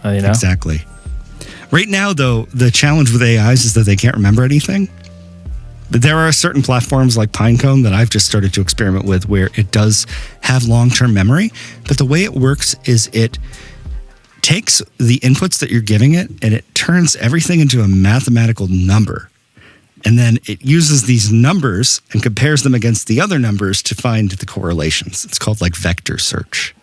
Exactly. Right now, though, the challenge with AIs is that they can't remember anything. But there are certain platforms like Pinecone that I've just started to experiment with where it does have long-term memory. But the way it works is it takes the inputs that you're giving it and it turns everything into a mathematical number. And then it uses these numbers and compares them against the other numbers to find the correlations. It's called like vector search.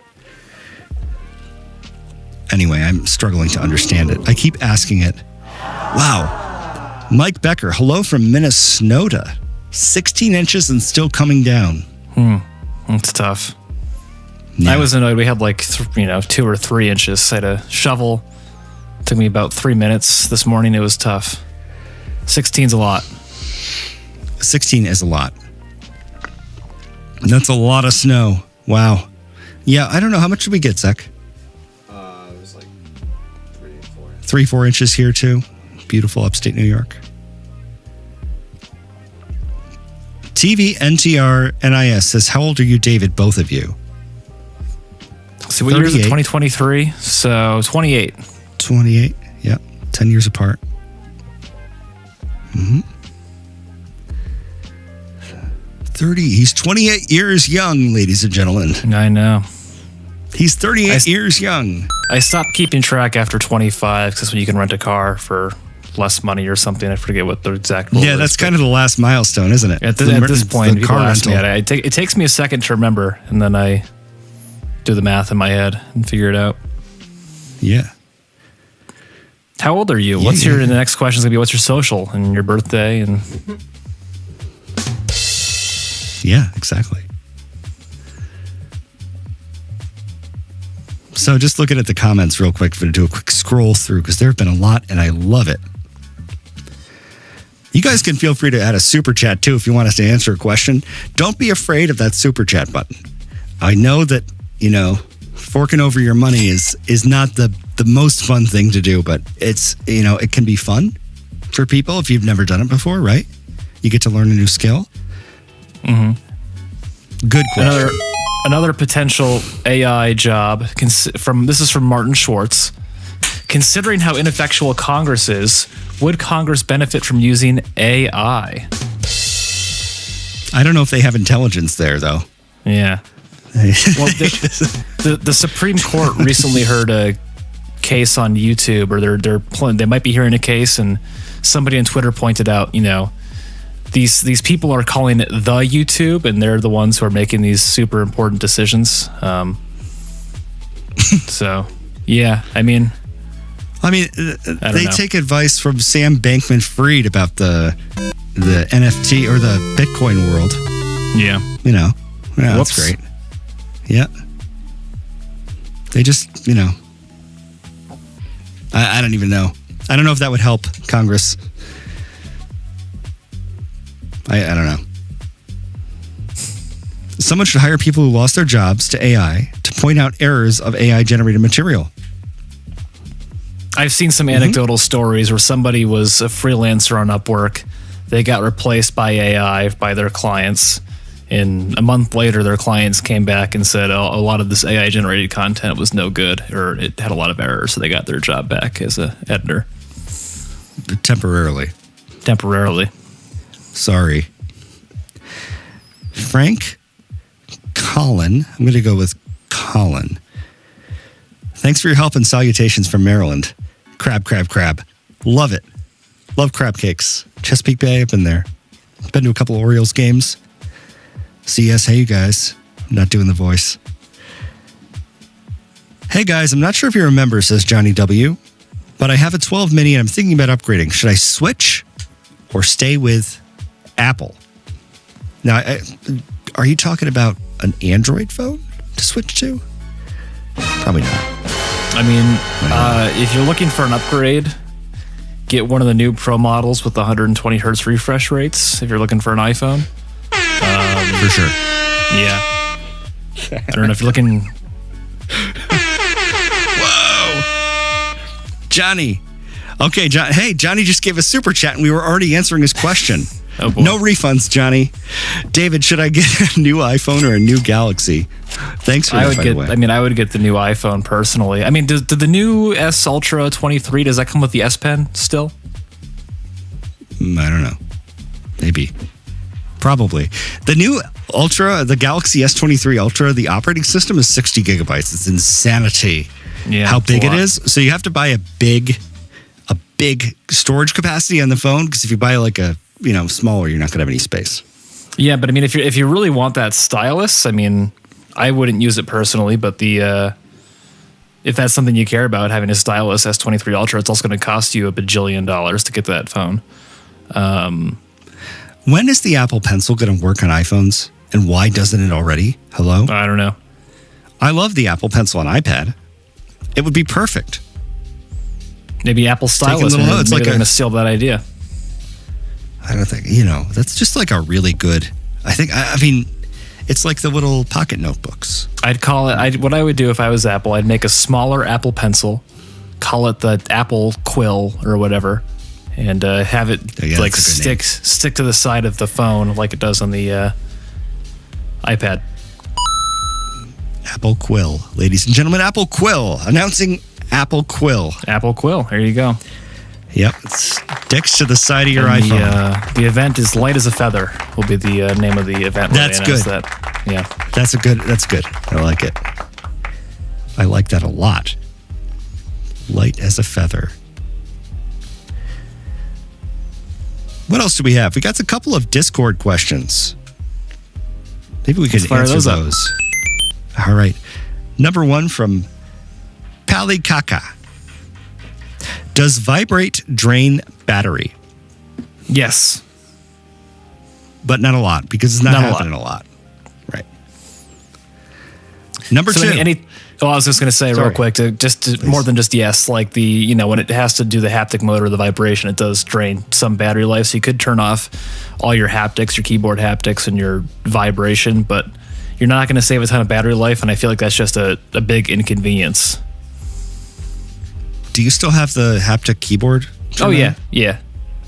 Anyway, I'm struggling to understand it. I keep asking it. Wow. Mike Becker, hello from Minnesota. 16 inches and still coming down.
It's tough.
Yeah.
I was annoyed. We had like 2 or 3 inches. I had a shovel. It took me about 3 minutes this morning. It was tough. 16's a lot.
16 is a lot. That's a lot of snow. Wow. Yeah, I don't know. How much did we get, Zach?
It was like 3 or 4.
3-4 inches here, too. Beautiful upstate New York. TV NTR NIS says, how old are you, David? Both of you.
So what year is it? 2023? So 28.
28. Yep. 10 years apart. Mm-hmm. 30. He's 28 years young, ladies and gentlemen.
I know.
He's 38 years young.
I stopped keeping track after 25 because when you can rent a car for less money or something. I forget what the exact rule is.
Yeah, that's kind of the last milestone, isn't it?
At this point,
the
people
car
ask me
rental.
it takes me a second to remember, and then I do the math in my head and figure it out.
Yeah.
How old are you?
Yeah,
What's
yeah.
the next question is going to be what's your social and your birthday? And
Yeah, exactly. So just looking at the comments real quick, I'm going to do a quick scroll through because there have been a lot and I love it. You guys can feel free to add a super chat too if you want us to answer a question. Don't be afraid of that super chat button. I know that, forking over your money is not the most fun thing to do, but it's, it can be fun for people if you've never done it before, right? You get to learn a new skill.
mm-hmm.
Good question.
Another potential AI job this is from Martin Schwartz. Considering how ineffectual Congress is, would Congress benefit from using AI?
I don't know if they have intelligence there, though.
Yeah. Well, the Supreme Court recently heard a case on YouTube, or they might be hearing a case, and somebody on Twitter pointed out, these people are calling it the YouTube, and they're the ones who are making these super important decisions. So, yeah, they
take advice from Sam Bankman-Fried about the NFT or the Bitcoin world.
Yeah.
Yeah, that's great. Yeah. They just, I don't even know. I don't know if that would help Congress. I don't know. Someone should hire people who lost their jobs to AI to point out errors of AI-generated material.
I've seen some anecdotal stories where somebody was a freelancer on Upwork. They got replaced by AI by their clients. And a month later, their clients came back and said, a lot of this AI-generated content was no good, or it had a lot of errors, so they got their job back as an editor.
Temporarily. Sorry. Frank Colin. I'm going to go with Colin. Thanks for your help and salutations from Maryland. Crab. Love it. Love crab cakes. Chesapeake Bay, I've been there. Been to a couple of Orioles games. CS, hey you guys. I'm not doing the voice. Hey guys, I'm not sure if you remember, says Johnny W., but I have a 12 mini and I'm thinking about upgrading. Should I switch or stay with Apple? Now, are you talking about an Android phone to switch to? Probably not.
If you're looking for an upgrade, get one of the new Pro models with the 120 hertz refresh rates if you're looking for an iPhone.
For sure.
Yeah. I don't know if you're looking...
Whoa! Johnny. Okay, Hey, Johnny just gave a super chat and we were already answering his question.
Oh boy.
No refunds, Johnny. David, should I get a new iPhone or a new Galaxy? Thanks for that, by the way.
I would get the new iPhone personally. Did the new S Ultra 23, does that come with the S Pen still?
I don't know. Maybe. Probably. The new Ultra, the Galaxy S23 Ultra, the operating system is 60 gigabytes. It's insanity how big it is. So you have to buy a big storage capacity on the phone, because if you buy like a smaller, you're not going to have any space. Yeah,
but if you really want that stylus, I wouldn't use it personally, but if that's something you care about, having a stylus S23 Ultra, it's also going to cost you $1 bajillion to get that phone.
When is the Apple Pencil going to work on iPhones, and why doesn't it already? Hello?
I don't know.
I love the Apple Pencil on iPad. It would be perfect.
Maybe Apple Stylus. Maybe they're going to steal that idea.
I don't think, that's just like a really good, it's like the little pocket notebooks.
I'd call it, what I would do if I was Apple, I'd make a smaller Apple Pencil, call it the Apple Quill or whatever, and have it stick to the side of the phone like it does on the iPad.
Apple Quill. Ladies and gentlemen, Apple Quill. Announcing Apple Quill.
Apple Quill. There you go.
Yep. It sticks to the side of your iPhone.
The event is light as a feather will be the name of the event.
That's good.
That. Yeah.
That's good. I like it. I like that a lot. Light as a feather. What else do we have? We got a couple of Discord questions. Maybe we could answer those. All right. Number one from Pali Kaka. Does vibrate drain battery?
Yes.
But not a lot, because it's not happening a lot. Right. Number two.
I was just going to say real quick, more than just yes, like when it has to do the haptic mode or the vibration, it does drain some battery life. So you could turn off all your haptics, your keyboard haptics, and your vibration, but you're not going to save a ton of battery life. And I feel like that's just a big inconvenience.
Do you still have the haptic keyboard?
Oh, yeah.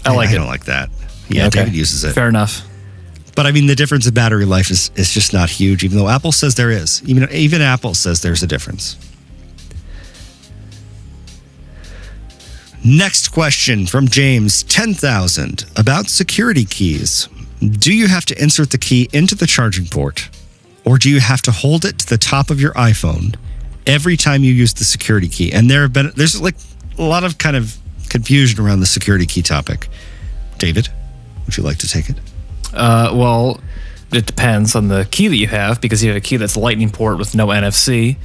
I like it.
I don't like that. Yeah, okay. David uses it.
Fair enough.
But I mean, the difference in battery life is just not huge, even though Apple says there is. Even Apple says there's a difference. Next question from James, 10,000, about security keys. Do you have to insert the key into the charging port, or do you have to hold it to the top of your iPhone every time you use the security key? And there's like a lot of kind of confusion around the security key topic. David, would you like to take it?
Well, it depends on the key that you have, because you have a key that's Lightning port with no NFC,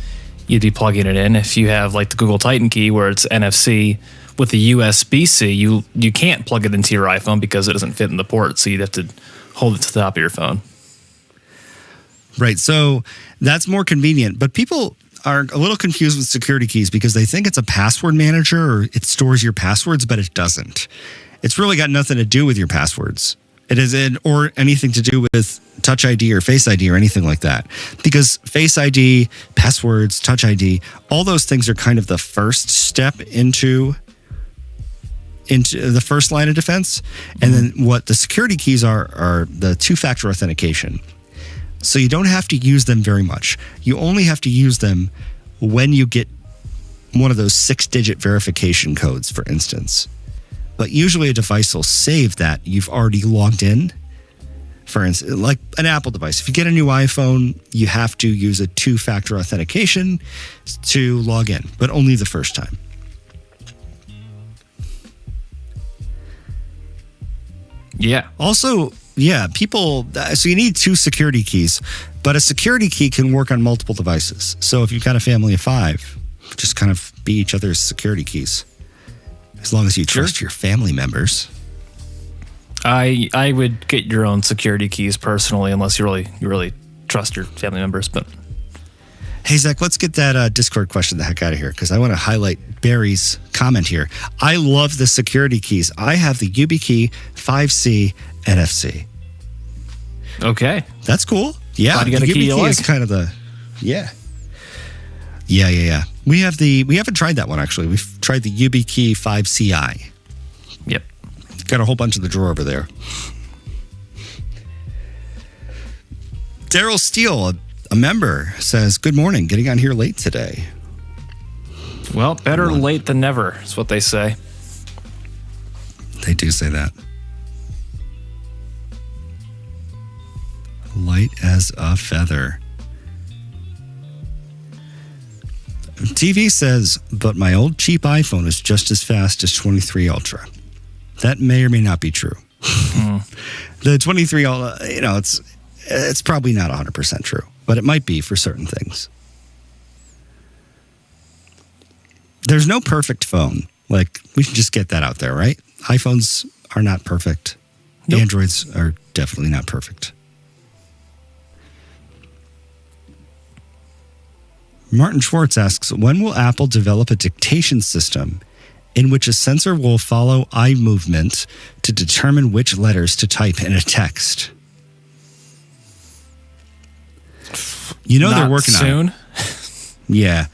you'd be plugging it in. If you have like the Google Titan key where it's NFC with the USB-C, you can't plug it into your iPhone because it doesn't fit in the port, so you'd have to hold it to the top of your phone.
Right, so that's more convenient, but people are a little confused with security keys because they think it's a password manager or it stores your passwords, but it doesn't. It's really got nothing to do with your passwords. It isn't, or anything to do with Touch ID or Face ID or anything like that. Because Face ID, passwords, Touch ID, all those things are kind of the first step into the first line of defense. And then what the security keys are the two-factor authentication. So you don't have to use them very much. You only have to use them when you get one of those 6-digit verification codes, for instance. But usually a device will save that you've already logged in. For instance, like an Apple device. If you get a new iPhone, you have to use a two-factor authentication to log in, but only the first time.
Yeah.
Also, people, so you need 2 security keys, but a security key can work on multiple devices. So if you've got a family of 5, just kind of be each other's security keys. As long as you trust your family members.
I would get your own security keys personally, unless you really trust your family members. But
hey, Zach, let's get that Discord question the heck out of here, because I want to highlight Barry's comment here. I love the security keys. I have the YubiKey 5C NFC.
Okay,
that's cool. Yeah,
glad you got
the
a key
YubiKey is kind of the yeah. We haven't tried that one actually. We've tried the YubiKey 5CI.
Yep.
Got a whole bunch in the drawer over there. Daryl Steele, a member, says, "Good morning. Getting on here late today."
Well, better late than never is what they say.
They do say that. Light as a feather. TV says, but my old cheap iPhone is just as fast as 23 Ultra. That may or may not be true. The 23 Ultra, it's probably not 100% true, but it might be for certain things. There's no perfect phone. Like, we should just get that out there, right? iPhones are not perfect. Nope. Androids are definitely not perfect. Martin Schwartz asks, when will Apple develop a dictation system in which a sensor will follow eye movement to determine which letters to type in a text? They're working on it. Soon? Yeah.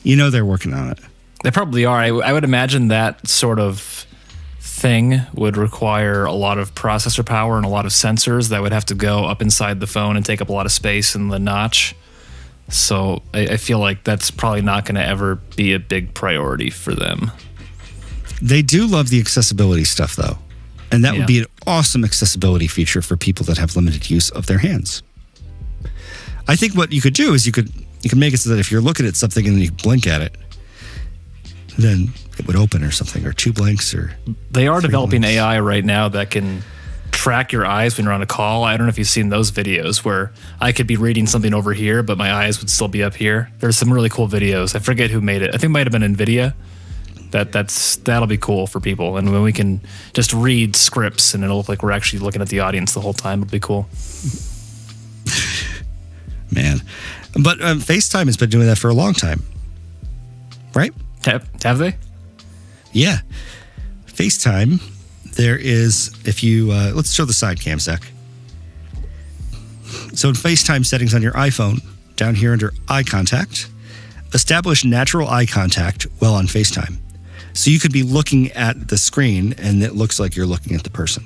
They're working on it.
They probably are. I would imagine that sort of thing would require a lot of processor power and a lot of sensors that would have to go up inside the phone and take up a lot of space in the notch. So I feel like that's probably not going to ever be a big priority for them.
They do love the accessibility stuff, though. And that would be an awesome accessibility feature for people that have limited use of their hands. I think what you could do is you could make it so that if you're looking at something and you blink at it, then it would open or something, or 2 blinks, or...
They are developing AI right now that can track your eyes when you're on a call. I don't know if you've seen those videos where I could be reading something over here, but my eyes would still be up here. There's some really cool videos. I forget who made it. I think it might have been NVIDIA. That'll be cool for people. And when we can just read scripts and it'll look like we're actually looking at the audience the whole time, it'll be cool.
Man. But FaceTime has been doing that for a long time. Right?
Have they?
Yeah. FaceTime, there is, if you, let's show the side cam, Zach. So in FaceTime settings on your iPhone, down here under eye contact, establish natural eye contact while on FaceTime. So you could be looking at the screen and it looks like you're looking at the person.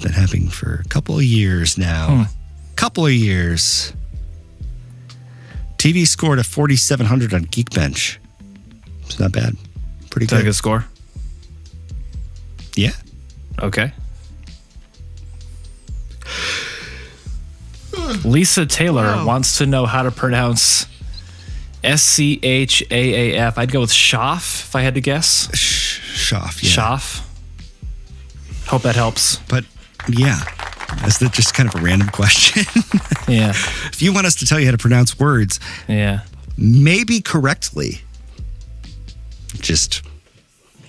been happening for a couple of years now. Couple of years. TV scored a 4,700 on Geekbench. It's not bad. Pretty
Is that a
good.
good score?
Yeah.
Okay. Lisa Taylor wants to know how to pronounce SCHAAF. I'd go with Schaaf if I had to guess.
Schaaf, yeah.
Schaaf. Hope that helps.
But yeah, is that just kind of a random question?
Yeah.
If you want us to tell you how to pronounce words,
Yeah.
maybe correctly, just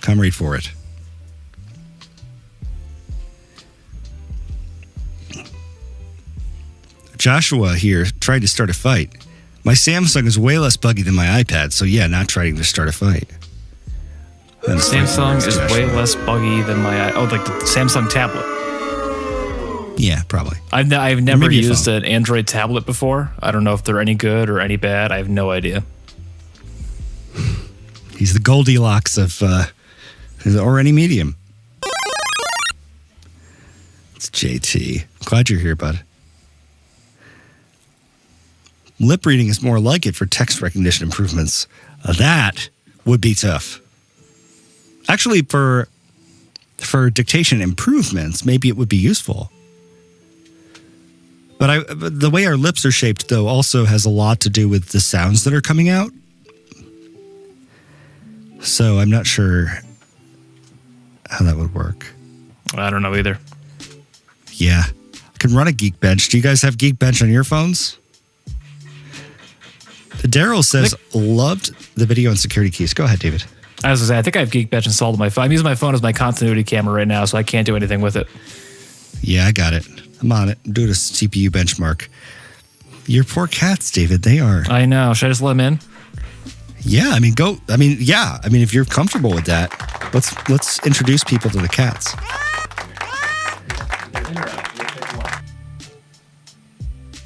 come right for it. Joshua here tried to start a fight. My Samsung is way less buggy than my iPad, so yeah, not trying to start a fight.
Samsung is way less buggy than my like the Samsung tablet.
Yeah, probably.
I've never
Maybe a
used
phone.
an Android tablet before. I don't know if they're any good or any bad. I have no idea.
He's the Goldilocks of or any medium. It's JT. Glad you're here, bud. Lip reading is more like it for text recognition improvements. That would be tough. Actually, for dictation improvements, maybe it would be useful. But the way our lips are shaped, though, also has a lot to do with the sounds that are coming out. So I'm not sure how that would work.
I don't know either.
Yeah. I can run a Geekbench. Do you guys have Geekbench on your phones? Daryl says, loved the video and security keys. Go ahead, David.
I was going to say, I think I have Geekbench installed on my phone. I'm using my phone as my continuity camera right now, so I can't do anything with it.
Yeah, I got it. I'm on it. I'm doing a CPU benchmark. Your poor cats, David. They are.
I know. Should I just let them in?
Yeah, I mean, go. I mean, yeah. I mean, if you're comfortable with that, let's introduce people to the cats.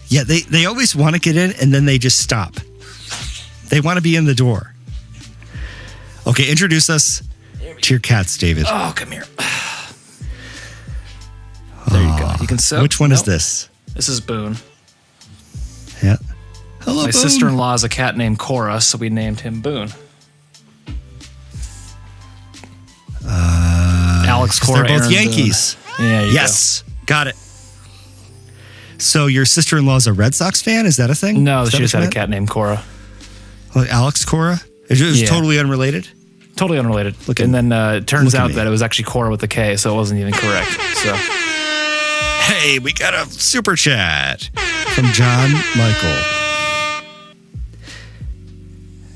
Yeah, they always want to get in and then they just stop. They want to be in the door. Okay, introduce us to your cats, David.
Oh, come here. There you go. You can sit.
Which one is this?
This is Boone.
Yeah. Hello,
My
Boone.
sister-in-law has a cat named Cora, so we named him Boone. Alex,
'Cause
Cora,
they're both
Aaron,
Yankees.
Boone. Yeah.
Yes, got it. So your sister-in-law's a Red Sox fan? Is that a thing?
No,
Is that
she
what
just
you
had a
meant?
cat named Cora.
Like Alex Cora? It was
Yeah.
totally unrelated?
Totally unrelated.
Look at-
And then it turns
look at
out
me.
that it was actually Cora with a K, so it wasn't even correct. So
Hey, we got a super chat from John Michael.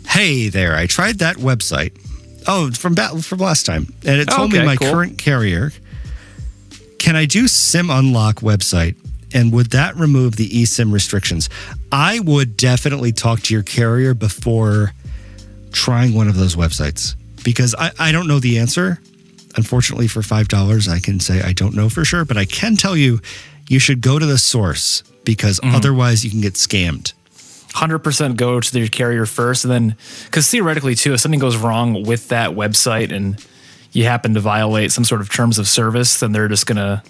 Hey there, I tried that website. Oh, from last time. And it told me
Okay,
my
cool.
current carrier. Can I do SIM unlock website? And would that remove the eSIM restrictions? I would definitely talk to your carrier before trying one of those websites because I don't know the answer. Unfortunately, for $5, I can say I don't know for sure, but I can tell you, you should go to the source because otherwise you can get scammed.
100% go to your carrier first, and then because theoretically too, if something goes wrong with that website and you happen to violate some sort of terms of service, then they're just gonna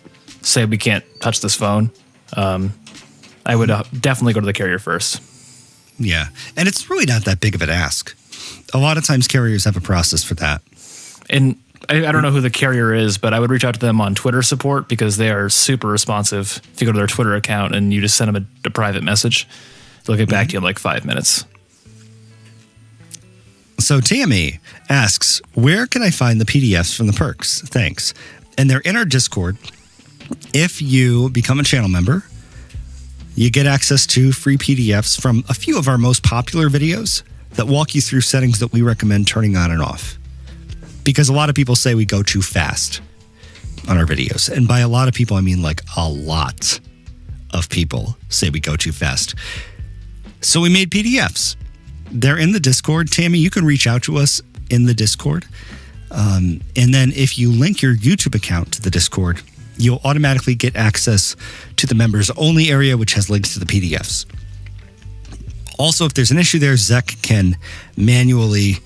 say we can't touch this phone. I would definitely go to the carrier first.
Yeah. And it's really not that big of an ask. A lot of times carriers have a process for that.
And I don't know who the carrier is, but I would reach out to them on Twitter support because they are super responsive. If you go to their Twitter account and you just send them a private message, they'll get back to you in like 5 minutes.
So Tammy asks, where can I find the PDFs from the perks? Thanks. And they're in our Discord. If you become a channel member, you get access to free PDFs from a few of our most popular videos that walk you through settings that we recommend turning on and off. Because a lot of people say we go too fast on our videos. And by a lot of people, I mean like a lot of people say we go too fast. So we made PDFs. They're in the Discord. Tammy, you can reach out to us in the Discord. And then if you link your YouTube account to the Discord, you'll automatically get access to the members only area, which has links to the PDFs. Also, if there's an issue there, Zek can manually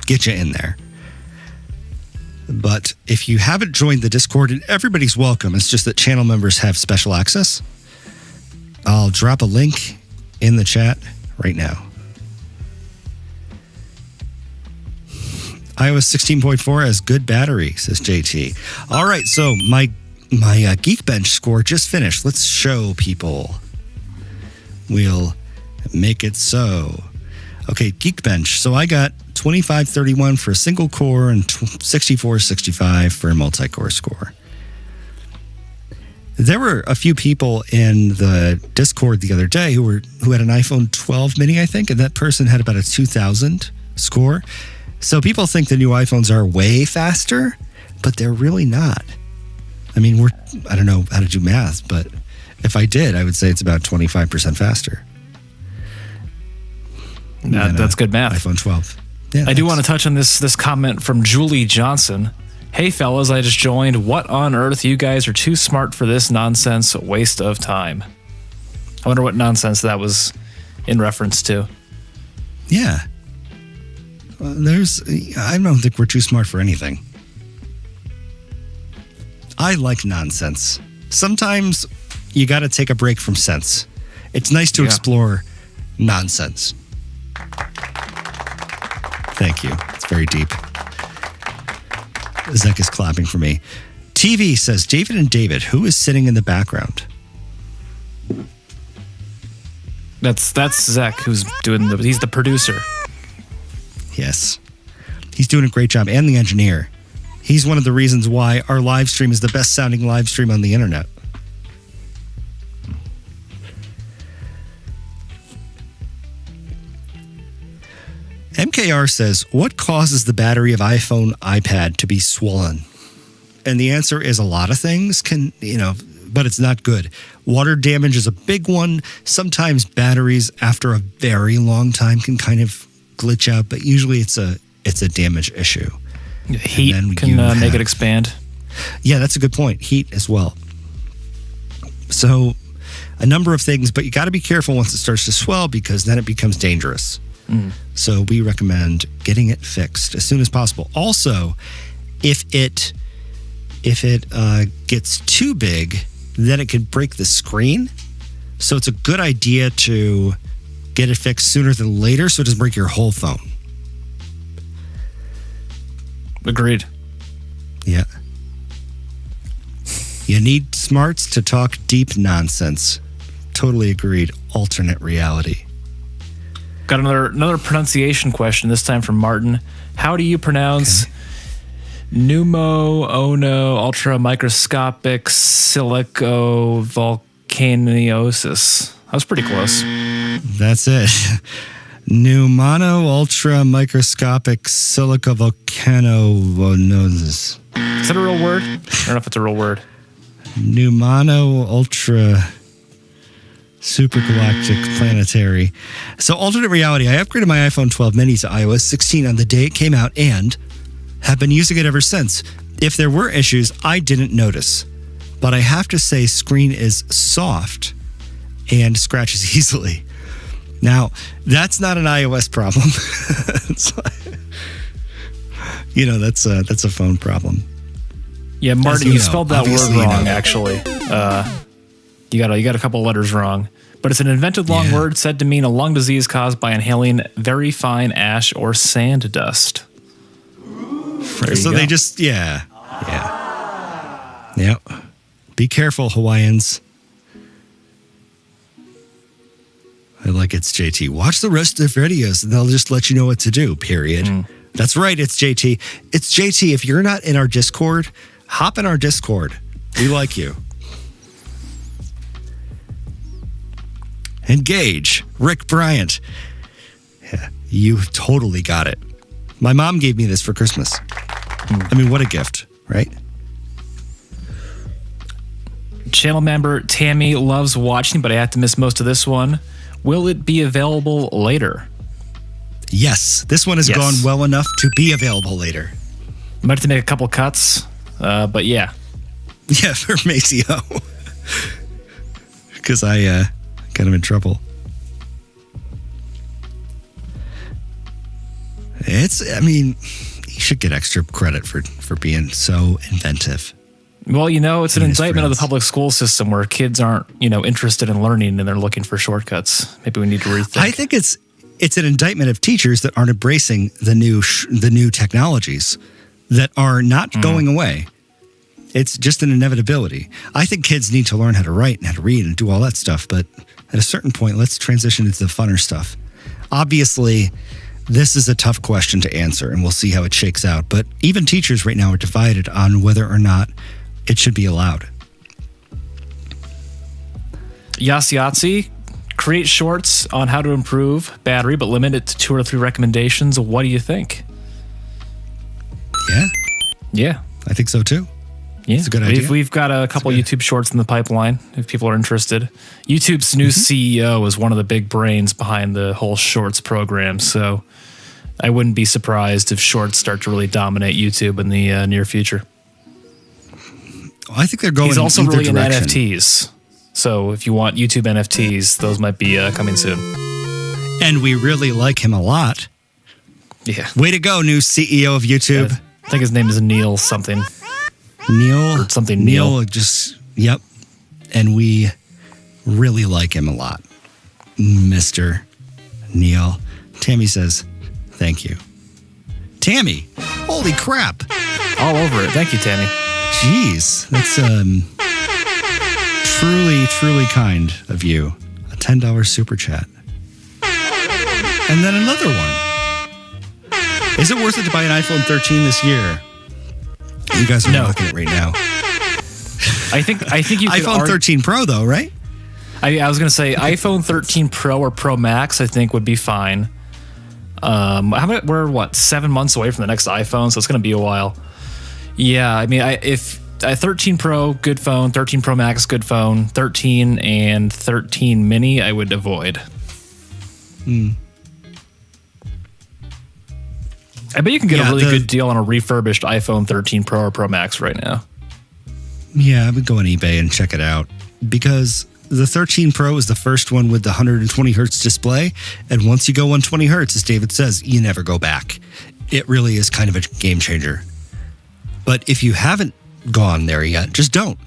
get you in there. But if you haven't joined the Discord, and everybody's welcome, it's just that channel members have special access. I'll drop a link in the chat right now. iOS 16.4 has good battery, says JT. All right, so my Geekbench score just finished. Let's show people. We'll make it so. Okay, Geekbench. So I got 2531 for a single core and 6465 for a multi-core score. There were a few people in the Discord the other day who had an iPhone 12 mini, I think, and that person had about a 2000 score. So people think the new iPhones are way faster, but they're really not. I mean, I don't know how to do math, but if I did, I would say it's about 25% faster.
That's good math.
iPhone 12. Yeah,
I do want to touch on this comment from Julie Johnson. Hey, fellas, I just joined. What on earth? You guys are too smart for this nonsense waste of time. I wonder what nonsense that was in reference to.
Yeah. I don't think we're too smart for anything. I like nonsense. Sometimes you got to take a break from sense. It's nice to explore nonsense. Thank you. It's very deep. Zek is clapping for me. TV says, David and David, who is sitting in the background?
That's Zek, who's he's the producer.
Yes. He's doing a great job, and the engineer. He's one of the reasons why our live stream is the best sounding live stream on the internet. MKR says, what causes the battery of iPhone, iPad to be swollen? And the answer is a lot of things but it's not good. Water damage is a big one. Sometimes batteries after a very long time can kind of glitch out, but usually it's a damage issue.
Heat can make it expand.
Yeah, that's a good point. Heat as well. So a number of things, but you got to be careful once it starts to swell because then it becomes dangerous. So we recommend getting it fixed as soon as possible. Also, if it gets too big, then it could break the screen. So it's a good idea to get it fixed sooner than later so it doesn't break your whole phone.
Agreed.
Yeah. You need smarts to talk deep nonsense. Totally agreed. Alternate reality.
Got another pronunciation question, this time from Martin. How do you pronounce pneumo-ono ultra microscopic silicovolcaniosis? That was pretty close.
That's it. Pneumono ultra microscopic silicovolcanosis.
Is that a real word? I don't know if it's a real word.
Pneumono ultra supergalactic planetary. So alternate reality. I upgraded my iPhone 12 mini to iOS 16 on the day it came out and have been using it ever since. If there were issues, I didn't notice. But I have to say, screen is soft and scratches easily. Now, that's not an iOS problem. That's a phone problem.
Yeah, Martin, you spelled that word wrong,
know.
Actually. You got a couple letters wrong. But it's an invented long word said to mean a lung disease caused by inhaling very fine ash or sand dust.
So they just, Yep. Be careful, Hawaiians. I like it's JT. Watch the rest of the videos and they'll just let you know what to do, period. That's right, it's JT. It's JT. If you're not in our Discord, hop in our Discord. We like you. Engage. Rick Bryant. Yeah, you totally got it. My mom gave me this for Christmas. I mean, what a gift, right?
Channel member Tammy loves watching, but I had to miss most of this one. Will it be available later?
Yes. This one has gone well enough to be available later.
Might have to make a couple cuts, but yeah.
Yeah, for Maceo. Because I got him in trouble. He should get extra credit for being so inventive.
Well, it's an
And his
indictment of the
friends.
public school system where kids aren't, interested in learning and they're looking for shortcuts. Maybe we need to rethink.
I think it's an indictment of teachers that aren't embracing the new technologies that are not going away. It's just an inevitability. I think kids need to learn how to write and how to read and do all that stuff. But at a certain point, let's transition into the funner stuff. Obviously, this is a tough question to answer, and we'll see how it shakes out. But even teachers right now are divided on whether or not it should be allowed.
Yahtzee, create shorts on how to improve battery, but limit it to 2 or 3 recommendations. What do you think?
Yeah,
Yeah.
I think so too.
Yeah,
It's a good idea.
We've got a couple YouTube shorts in the pipeline if people are interested. YouTube's new CEO is one of the big brains behind the whole shorts program, so I wouldn't be surprised if shorts start to really dominate YouTube in the near future.
I think they're going
He's also
in either
really
direction.
into NFTs, so if you want YouTube NFTs, those might be coming soon.
And we really like him a lot.
Yeah,
Way to go, new CEO of YouTube.
I think his name is Neil something.
Neil.
Or something Neil.
Yep. And we really like him a lot. Mr. Neil. Tammy says, thank you. Tammy, holy crap.
All over it. Thank you, Tammy.
Jeez, that's truly kind of you. A $10 super chat. And then another one. Is it worth it to buy an iPhone 13 this year? You guys are
No.
looking at it right now.
I think you could
iPhone 13 Pro though, right?
I was going to say iPhone 13 Pro or Pro Max, I think would be fine. We're 7 months away from the next iPhone, so it's going to be a while. Yeah, I mean, if a 13 Pro, good phone, 13 Pro Max, good phone, 13 and 13 Mini, I would avoid. I bet you can get a really good deal on a refurbished iPhone 13 Pro or Pro Max right now.
Yeah, I would go on eBay and check it out because the 13 Pro is the first one with the 120 hertz display. And once you go 120 hertz, as David says, you never go back. It really is kind of a game changer. But if you haven't gone there yet, just don't.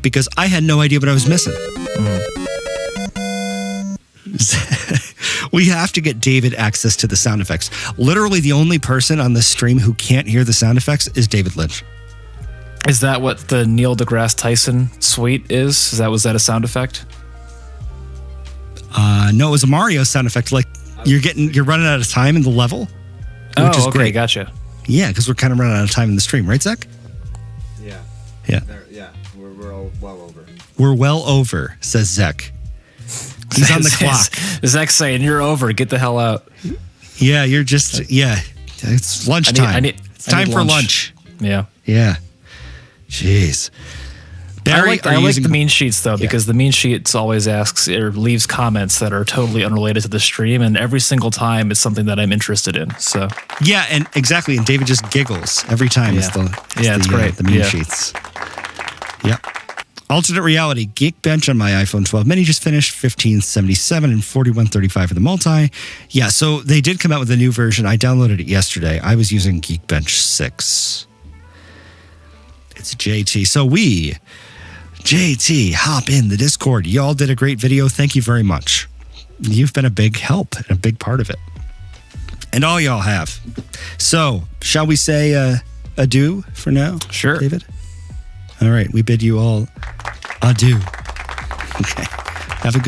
Because I had no idea what I was missing. We have to get David access to the sound effects. Literally the only person on this stream who can't hear the sound effects is David Lynch.
Is that what the Neil deGrasse Tyson suite is? Was that a sound effect?
No, it was a Mario sound effect. Like you're running out of time in the level, which is
okay,
great.
Gotcha.
Yeah, because we're kind of running out of time in the stream, right, Zach?
Yeah.
Yeah.
We're all well over.
We're well over, says Zach. He's on the clock.
Zach's saying, you're over. Get the hell out.
Yeah, you're just, it's lunchtime. It's time for lunch.
Yeah.
Yeah. Jeez. Barry,
I like the mean sheets, though, because the mean sheets always asks or leaves comments that are totally unrelated to the stream, and every single time it's something that I'm interested in. So
Yeah, and exactly. And David just giggles every time.
Yeah. It's great.
The mean
Yeah.
sheets. Yep. Alternate reality, Geekbench on my iPhone 12 mini just finished, 1577 and 4135 for the multi. Yeah, so they did come out with a new version. I downloaded it yesterday. I was using Geekbench 6. It's JT. So JT, hop in the Discord. Y'all did a great video. Thank you very much. You've been a big help and a big part of it. And all y'all have. So, shall we say adieu for now?
Sure.
David? All right, we bid you all adieu. Okay. Have a good